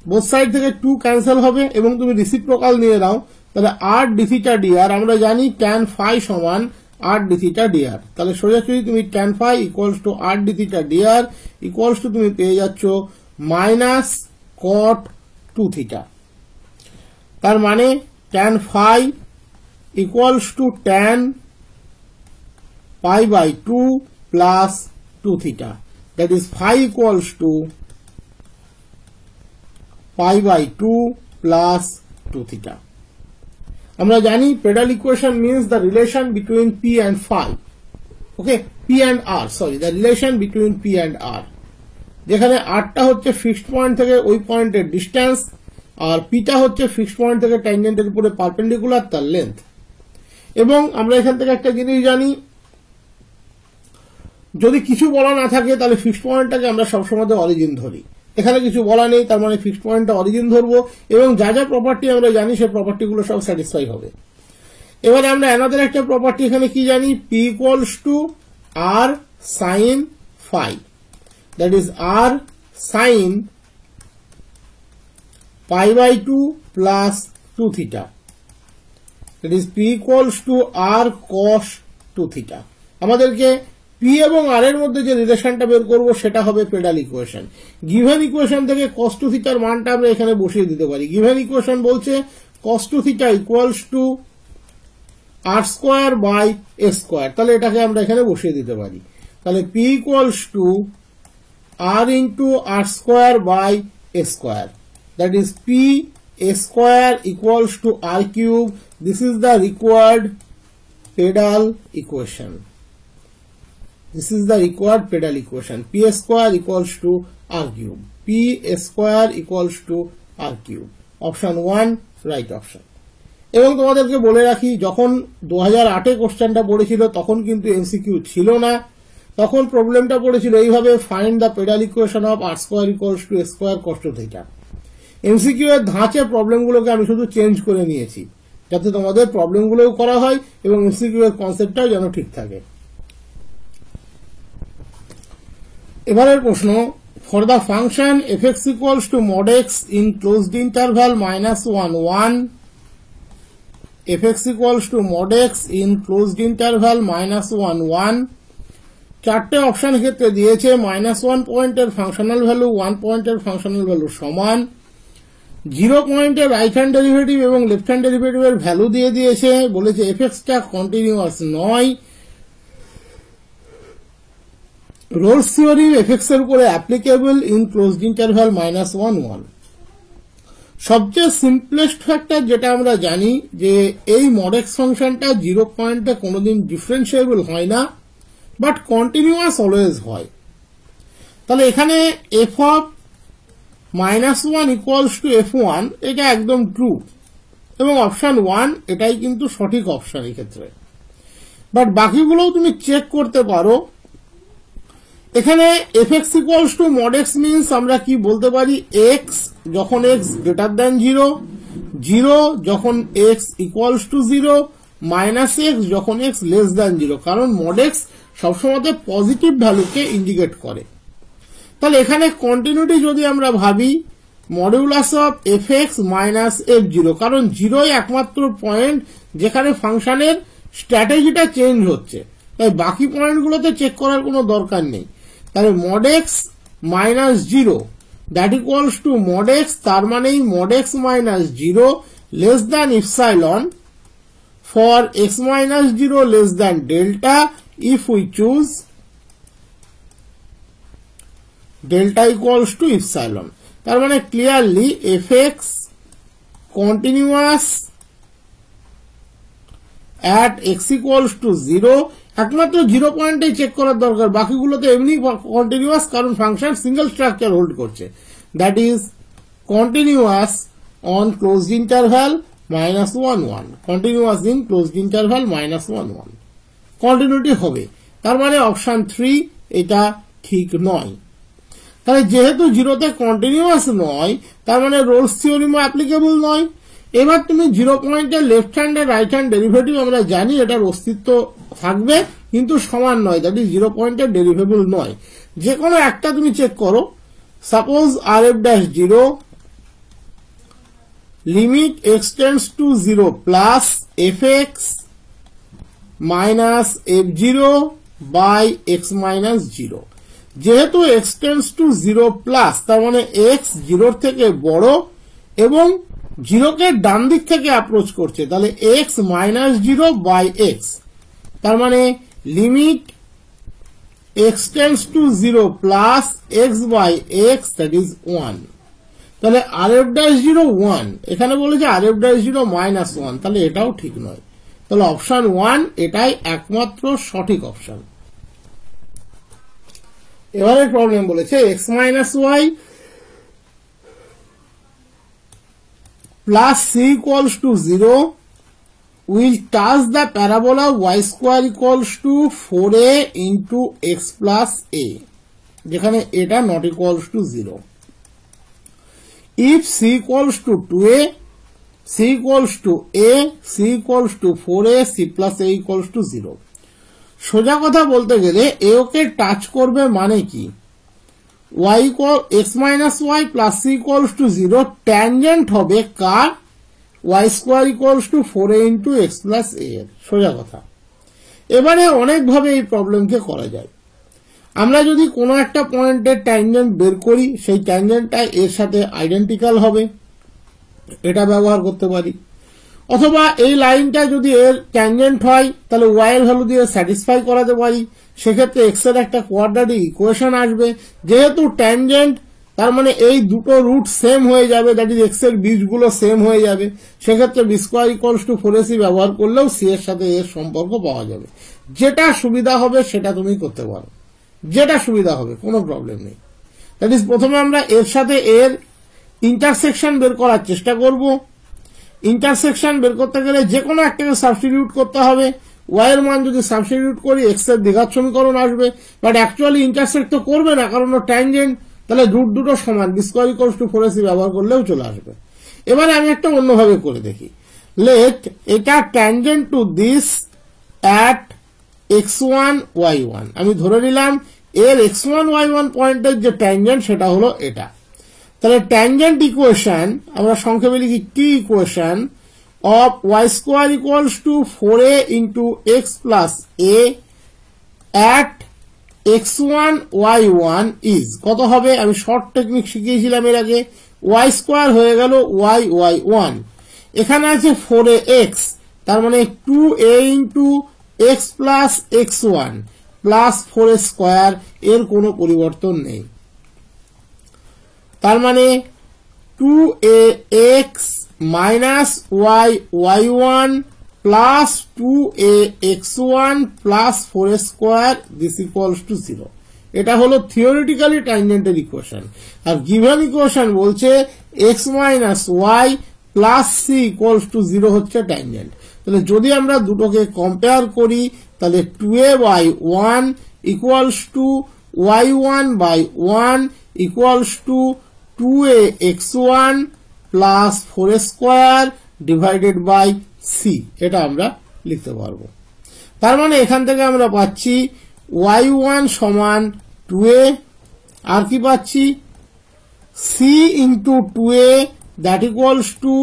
Speaker 1: Both side থেকে 2 ক্যান্সেল হবে এবং তুমি রেসিপ্রোকাল নিয়ে নাও, তাহলে r d theta dr, আমরা জানি tan phi সমান r d theta dr, তাহলে সোজাসুজি তুমি tan phi equals to r d theta dr equals to তুমি পেয়ে যাচ্ছ মাইনাস cot টু থিটা। তার মানে tan phi equals to tan pi by 2 plus 2 theta, that is phi equals to pi by 2 plus 2 theta. আমরা জানি pedal equation means the relation between p and phi, okay, p and r, sorry, the relation between p and r, যেখানে r টা হচ্ছে ফিক্সড পয়েন্ট থেকে ওই পয়েন্টের ডিস্টেন্স, আর p টা হচ্ছে ফিক্সড পয়েন্ট থেকে ট্যানজেন্টের উপরে পারপেন্ডিকুলার তার লেন্থ। এবং আমরা এখান থেকে একটা জিনিস জানি, যদি কিছু বলা না থাকে তাহলে ফিক্সড পয়েন্টটাকে আমরা সবসময় অরিজিন ধরি। এখানে কিছু বলা নেই, তার মানে ফিক্সড পয়েন্টটা অরিজিন ধরবো, এবং যা যা প্রপার্টি আমরা জানি সেই প্রপার্টিগুলো সব স্যাটিসফাই হবে। এবারে আমরা অ্যানাদার একটা প্রপার্টি এখানে কি জানি, p equals to r sin phi, that is r sin pi by 2 plus 2 theta, that is p equals to r cos 2 theta. আমাদেরকে p এবং r এর মধ্যে যে রিলেশনটা বের করব সেটা হবে পেডাল ইকুয়েশন। গিভেন ইকুয়েশন থেকে cos 2 থিটার মানটা আমরা এখানে বসিয়ে দিতে পারি। গিভেন ইকুয়েশন বলছে cos 2 theta equals to r square by a square, তাহলে এটাকে আমরা এখানে বসিয়ে দিতে পারি। তাহলে p equals to r into r square by a square, that is p a square equals to r cube. This is the required pedal equation. This is the required pedal equation. P a square equals to r cube. P a square equals to r cube. Option 1 right option. এবং তোমাদেরকে বলে রাখি, যখন 2008-এ কোশ্চেনটা পড়েছিল তখন কিন্তু এমসিকিউ ছিল না, তখন প্রবলেমটা পড়েছিল এইভাবে, find the pedal equation of r square equals to a square cos 2 theta. MCQ এর ধাঁচে প্রবলেমগুলোকে আমি শুধু চেঞ্জ করে নিয়েছি যাতে তোমাদের প্রবলেমগুলোও করা হয় এবং এমসিকিউ এর কনসেপ্টটাও যেন ঠিক থাকে। এবারের প্রশ্ন, for the function f(x) equals to mod x in closed interval -1 1, f(x) equals to mod x in closed interval -1 1, চারটে অপশন ক্ষেত্রে দিয়েছে -1 পয়েন্টের ফাংশনাল ভ্যালু 1 পয়েন্টের ফাংশনাল ভ্যালু সমান, 0 পয়েন্টের রাইট হ্যান্ড ডেরিভেটিভ এবং লেফট হ্যান্ড ডেরিভেটিভের ভ্যালু দিয়ে দিয়েছে, বলেছে f(x) টা কন্টিনিউয়াস নয়, রোলস থিওরিম f(x) এর উপরে অ্যাপ্লিকেবল ইন ক্লোজড ইন্টারভ্যাল -1 1। সবচেয়ে সিম্পলেস্ট ফ্যাক্টর যেটা আমরা জানি যে এই mod x ফাংশনটা 0 পয়েন্টে কোনোদিন ডিফারেন্সিয়েবল হয় না, বাট কন্টিনিউয়াস অলওয়েজ হয়। তাহলে এখানে f of -1 equals to f1 এটা একদম ট্রু এবং অপশন 1 এটাই কিন্তু সঠিক অপশন এই ক্ষেত্রে। বাট বাকিগুলোও তুমি চেক করতে পারো। এখানে f(x) equals to mod x means আমরা কি বলতে পারি, x যখন x greater than 0, 0 যখন x equals to 0, -x যখন x less than 0, কারণ mod x সবসময় পজিটিভ ভ্যালুকে ইন্ডিকেট করে। তাহলে এখানে কন্টিনিউটি যদি আমরা ভাবি, মডুলাস অফ f(x) -f0, কারণ 0 একমাত্র পয়েন্ট যেখানে ফাংশনের স্ট্র্যাটেজিটা চেঞ্জ হচ্ছে, তাই বাকি পয়েন্টগুলোতে চেক করার কোনো দরকার নেই। তাহলে mod x -0 that equals two mod x, তার মানেই mod x -0 less than epsilon for x -0 less than delta if we choose delta equals to epsilon, তার মানে clearly f(x) continuous at x equals to 0, একমাত্র 0 পয়েন্টে চেক করার দরকার, বাকিগুলোতে এমনি কন্টিনিউয়াস কারণ ফাংশন সিঙ্গেল স্ট্রাকচার হোল্ড করছে, that is continuous on closed interval -1 1, continuous in closed interval -1 1, continuity হবে। তার মানে অপশন 3 এটা ঠিক নয়। তাহলে যেহেতু 0তে কন্টিনিউয়াস নয়, তার মানে রোলস থিওরিমও অ্যাপ্লিকেবল নয়। এবার তুমি 0 পয়েন্টের লেফট হ্যান্ড আর রাইট হ্যান্ড ডেরিভেটিভ আমরা জানি এটার অস্তিত্ব থাকবে কিন্তু সমান নয়, দ্যাট ইজ 0 পয়েন্টের ডেরিভেবল নয়। যে কোনো একটা তুমি চেক করো, suppose rf'0 limit x tends to 0 plus f(x) -f0 by x -0, যেহেতু x টেন্ডস টু 0 প্লাস তার মানে x 0 থেকে বড় এবং 0 কে ডান দিক থেকে অ্যাপ্রোচ করছে, তাহলে x -0 বাই x, তার মানে limit x tends to 0 plus x by x, that is 1। তাহলে rf'0 1, এখানে বলেছে rf'0 -1, তাহলে এটাও ঠিক নয়। তাহলে অপশন 1 এটাই একমাত্র সঠিক অপশন। এবারে প্রবলেম বলেছে x - y plus c equals to 0 will touch the parabola y square equals to 4a into x plus a, যেখানে এটা not equals to 0. If c equals to 2a, c equals to a, c equals to 4a, c plus a equals to 0. সোজা কথা বলতে গেলে এ ওকে টাচ করবে মানে কি, y equal x minus y plus c equals to 0 tangent হবে কার, y square equals to 4a into x plus a এর, সোজা কথা। এবারে অনেকভাবে এই প্রবলেমকে করা যায়। আমরা যদি কোনো একটা পয়েন্টের ট্যানজেন্ট বের করি, সেই ট্যানজেন্টটা এর সাথে আইডেন্টিক্যাল হবে, এটা ব্যবহার করতে পারি। অথবা এই লাইনটা যদি এর ট্যানজেন্ট হয় তাহলে y এর ভ্যালু দিয়ে স্যাটিসফাই করাতে পারি, সেক্ষেত্রে x এর একটা কোয়াড্রাটিক ইকুয়েশন আসবে। যেহেতু ট্যানজেন্ট তার মানে এই দুটো রুট সেম হয়ে যাবে, দ্যাট ইজ x এর বীজগুলো সেম হয়ে যাবে, সেক্ষেত্রে b square equals to 4ac ব্যবহার করলেও c এর সাথে এর সম্পর্ক পাওয়া যাবে। যেটা সুবিধা হবে সেটা তুমি করতে পারো, যেটা সুবিধা হবে, কোনো প্রবলেম নেই। দ্যাট ইজ প্রথমে আমরা এর সাথে এর ইন্টারসেকশন বের করার চেষ্টা করব। ইন্টারসেকশন বের করতে গেলে যে কোনো একটাকে সাবস্টিটিউট করতে হবে। y এর মান যদি সাবস্টিটিউট করি x এর দ্বিঘাত সমীকরণ আসবে, বাট অ্যাকচুয়ালি ইন্টারসেক্ট তো করবে না কারণ ও ট্যানজেন্ট, তাহলে রুট দুটো সমান, b square equals to 4ac ব্যবহার করলেও চলে আসবে। এবারে আমি একটা অন্যভাবে করে দেখি। লেট এটা tangent to this at x1 y1, আমি ধরে নিলাম এর x1 y1 পয়েন্টের যে ট্যানজেন্ট সেটা হলো এটা। তাহলে ট্যানজেন্ট ইকুয়েশন আমরা সংক্ষেপে লিখি t equation of y square equals to 4a into x plus a at x1 y1 is কত হবে, আমি শর্ট টেকনিক শিখিয়েছিলাম এর আগে, y স্কোয়ার হয়ে গেল y1, এখানে আছে 4ax, তার মানে 2a into x plus x1 plus 4a square, এর কোনো পরিবর্তন নেই। তার মানে 2ax minus y1 plus 2ax1 plus 4a square this equals to 0। এটা হলো থিওরিটিক্যালি ট্যানজেন্টের ইকুয়েশন। আর গিভেন ইকুয়েশন বলছে x minus y plus c equals to 0 হচ্ছে ট্যানজেন্ট। তাহলে যদি আমরা দুটোকে কম্পেয়ার করি তাহলে 2a by 1 equals to y1 by 1 equals to 2ax1 plus 4a square divided by c, এটা আমরা লিখতে পারবো। তার মানে এখান থেকে আমরা পাচ্ছি y1 সমান 2a, আর কি পাচ্ছি c into 2a that equals to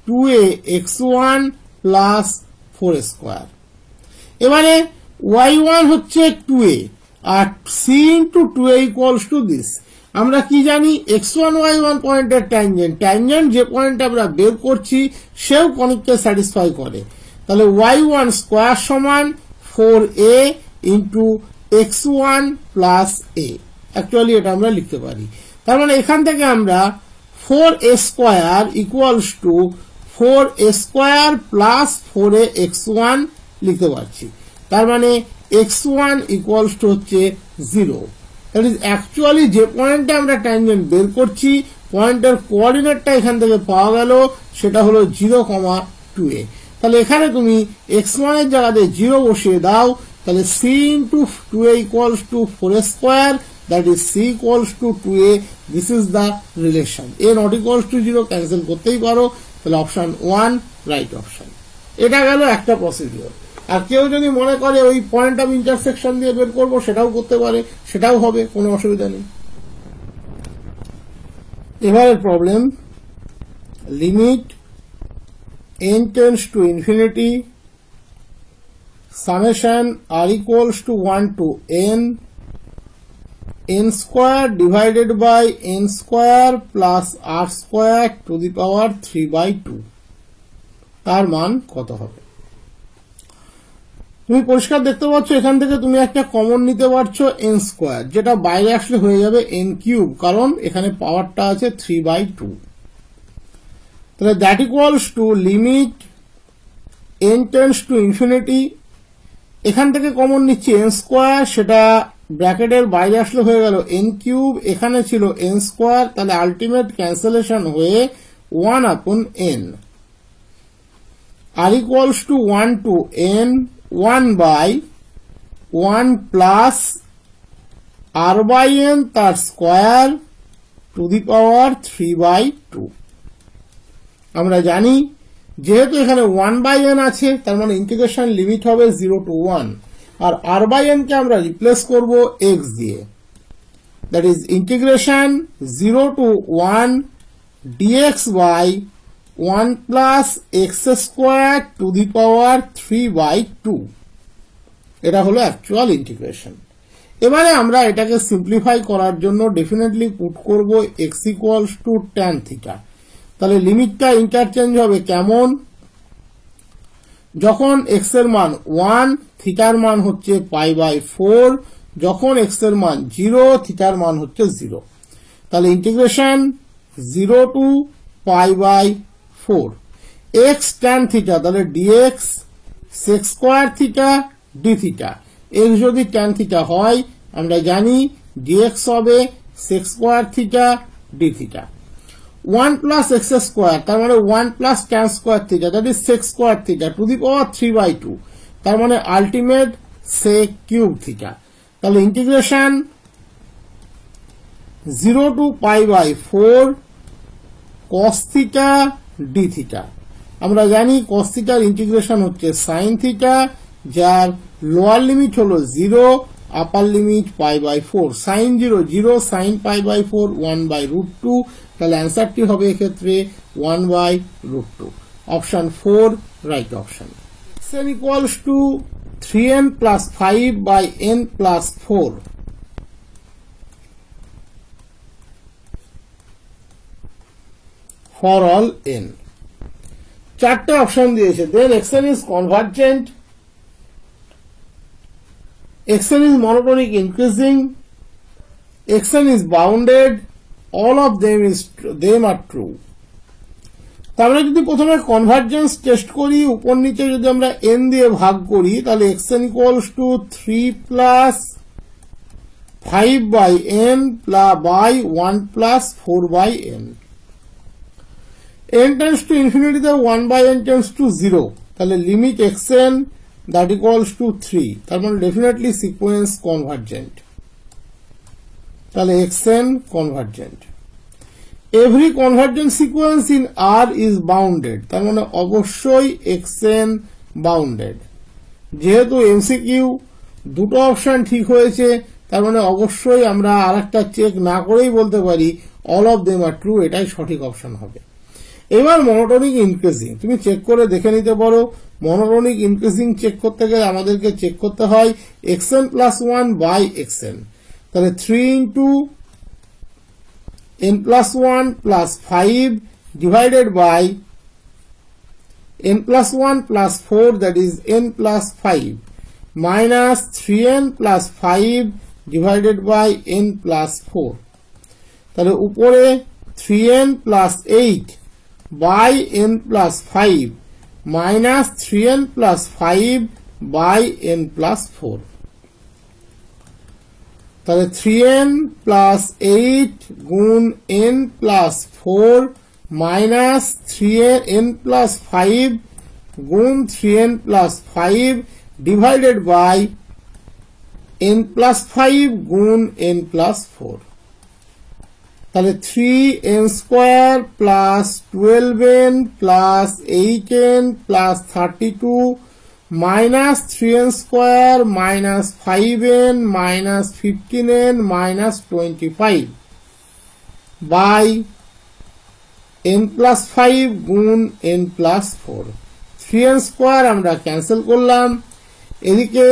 Speaker 1: 2ax1 plus 4a square. এবারে y1 হচ্ছে 2a আর c into 2a equals to this. আমরা কি জানি x1 y1 পয়েন্টের ট্যানজেন্ট, ট্যানজেন্ট যে পয়েন্ট আমরা বের করছি সেও কনিককে স্যাটিসফাই করে। তাহলে y1 স্কোয়ার সমান 4a into x1 plus a, actually এটা আমরা লিখতে পারি। তার মানে এখান থেকে আমরা 4a square equals to 4a square plus 4a x1 লিখতে পারছি। তার মানে x1 ইকুয়ালস টু হচ্ছে 0। দ্যাট ইজ অ্যাকচুয়ালি যে পয়েন্টে আমরা ট্যানজেন্ট বের করছি পয়েন্টের কোঅর্ডিনেটটা এখান থেকে পাওয়া গেল, সেটা হলো 0,2a। তাহলে এখানে তুমি x1 এর জায়গাতে 0 বসিয়ে দাও, তাহলে c into 2a equals to 4a square, that is c equals two 2a, this is the relation. a not equals to 0 cancel করতেই পারো, তাহলে অপশন 1 রাইট অপশন। এটা গেল একটা প্রসিডিওর। আর কেউ যদি মনে করে ওই পয়েন্ট অফ ইন্টারসেকশন দিয়ে বের করবো সেটাও করতে পারে, সেটাও হবে, কোনো অসুবিধা নেই। এবারের problem, limit n tends to infinity summation r equals to 1 to n square divided by n square plus r square to the power 3/2, তার মান কত হবে? তুমি পরিষ্কার দেখতে পাচ্ছ এখান থেকে তুমি একটা কমন নিতে পারছো n স্কোয়ার, যেটা বাইরে আসলে হয়ে যাবে n কিউব, কারণ এখানে পাওয়ারটা আছে 3/2। তাহলে that equals to limit n tends to infinity, এখান থেকে কমন নিচ্ছি n স্কোয়ার, সেটা ব্র্যাকেটের বাইরে আসলে হয়ে গেল n কিউব, এখানে ছিল n স্কোয়ার, তাহলে আলটিমেট ক্যান্সেলেশন হয়ে 1/n, r equals to 1 to n, 1 by 1 plus r by n তার স্কোয়ার টু দি পাওয়ার 3/2। আমরা জানি যেহেতু এখানে 1 by n আছে তার মানে ইন্টিগ্রেশন লিমিট হবে 0 to 1, R r by n কে আমরা রিপ্লেস করব x দিয়ে, that is integration 0 to 1 dx by 1 plus x square to the power 3/2, এটা হলো অ্যাকচুয়াল ইন্টিগ্রেশন। এবারে আমরা এটাকে সিম্পলিফাই করার জন্য ডেফিনেটলি পুট করব x equals to tan theta. তাহলে লিমিটটা ইন্টারচেঞ্জ হবে কেমন, যখন x এর মান 1, থিটার মান হচ্ছে π/4, যখন x এর মান 0, থিটার মান হচ্ছে 0। তাহলে integration 0 to π/4 x tan theta, তাহলে dx sec square theta d theta. x যদি tan থিটা হয় আমরা জানি dx হবে sec square theta d theta. 1 plus x square, তার মানে 1 plus tan square theta, that is sec square theta to the power 3/2, তার মানে আলটিমেট sec কিউব থিটা। তাহলে integration 0 to π/4 cos theta d theta. আমরা জানি cos থিটার ইন্টিগ্রেশন হচ্ছে sin থিটা, যার লোয়ার লিমিট হলো 0, আপার লিমিট π/4, sin 0 0, sin π/4 1/√2। তাহলে অ্যান্সারটি হবে এক্ষেত্রে 1/√2, option 4 right option. n equals to 3n plus 5 by n plus 4 for all n। চারটে অপশন দিয়েছে। দেন xn is convergent, xn is monotonic increasing, xn is bounded, all of them are true। তাহলে যদি প্রথমে কনভার্জেন্স টেস্ট করি, উপর নিচে যদি আমরা n দিয়ে ভাগ করি, তাহলে xn equals to 3 plus 5 by n by 1 plus 4 by n। n tends to infinity, the 1 by n tends to 0, তাহলে limit xn that equals to 3, তার মানে ডেফিনেটলি সিকোয়েন্স কনভার্জেন্ট, তাহলে xn convergent. Every convergent sequence in R is bounded, তার মানে অবশ্যই xn বাউন্ডেড। যেহেতু এমসিকিউ দুটো অপশন ঠিক হয়েছে, তার মানে অবশ্যই আমরা আরেকটা চেক না করেই বলতে পারি all of them are true, এটাই সঠিক অপশন হবে। এবার মনোটোনিক ইনক্রিজিং তুমি চেক করে দেখে নিতে পারো। মনোটোনিক ইনক্রিজিং চেক করতে গেলে আমাদেরকে চেক করতে হয় xn plus 1 by xn, তাহলে 3 into n plus 1 plus 5 divided by n plus 1 plus 4, that is n plus 5, minus 3n plus 5 divided by n plus 4, তাহলে উপরে 3n plus 8 by n plus 5 minus 3n plus 5 by n plus 4, তাহলে 3n plus 8 গুণ n plus 4 minus 3n plus 5 গুণ 3n plus 5 divided by n plus 5 গুণ n plus 4, তাহলে 3n square plus 12n plus 8n plus 32 minus 3n square minus 5n minus 15n minus 25 by n plus 5 গুণ n প্লাস 4। 3n স্কয়ার আমরা ক্যান্সেল করলাম, এদিকে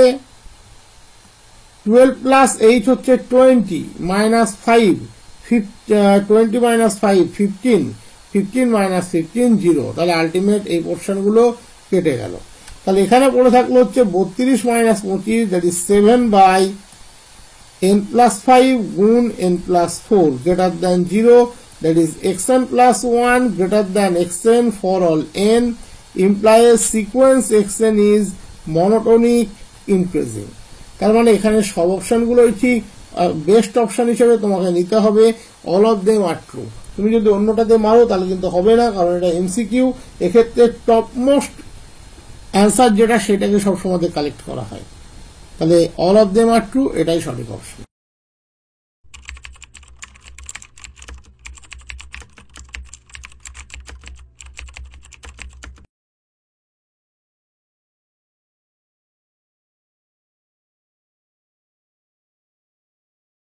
Speaker 1: 12 প্লাস 8 হচ্ছে 20 মাইনাস 5 20 minus 5 15, 15 minus 15 0, তাহলে আলটিমেট এই পোর্শন গুলো কেটে গেল। তাহলে এখানে পড়ে থাকলো হচ্ছে 32 minus 25, that is 7 by n plus 5 গুণ n plus 4 greater than 0, that is xn plus 1 greater than xn for all n, implies sequence xn is monotonic increasing। তার মানে এখানে সব অপশন গুলোই ঠিক, বেস্ট অপশন হিসেবে তোমাকে নিতে হবে all of them are true. তুমি যদি অন্যটাতে মারো তাহলে কিন্তু হবে না, কারণ এটা এমসিকিউ। এক্ষেত্রে টপ মোস্ট অ্যান্সার যেটা সেটাকে সবসময় কালেক্ট করা হয়। তাহলে all of them are true, এটাই সঠিক অপশন।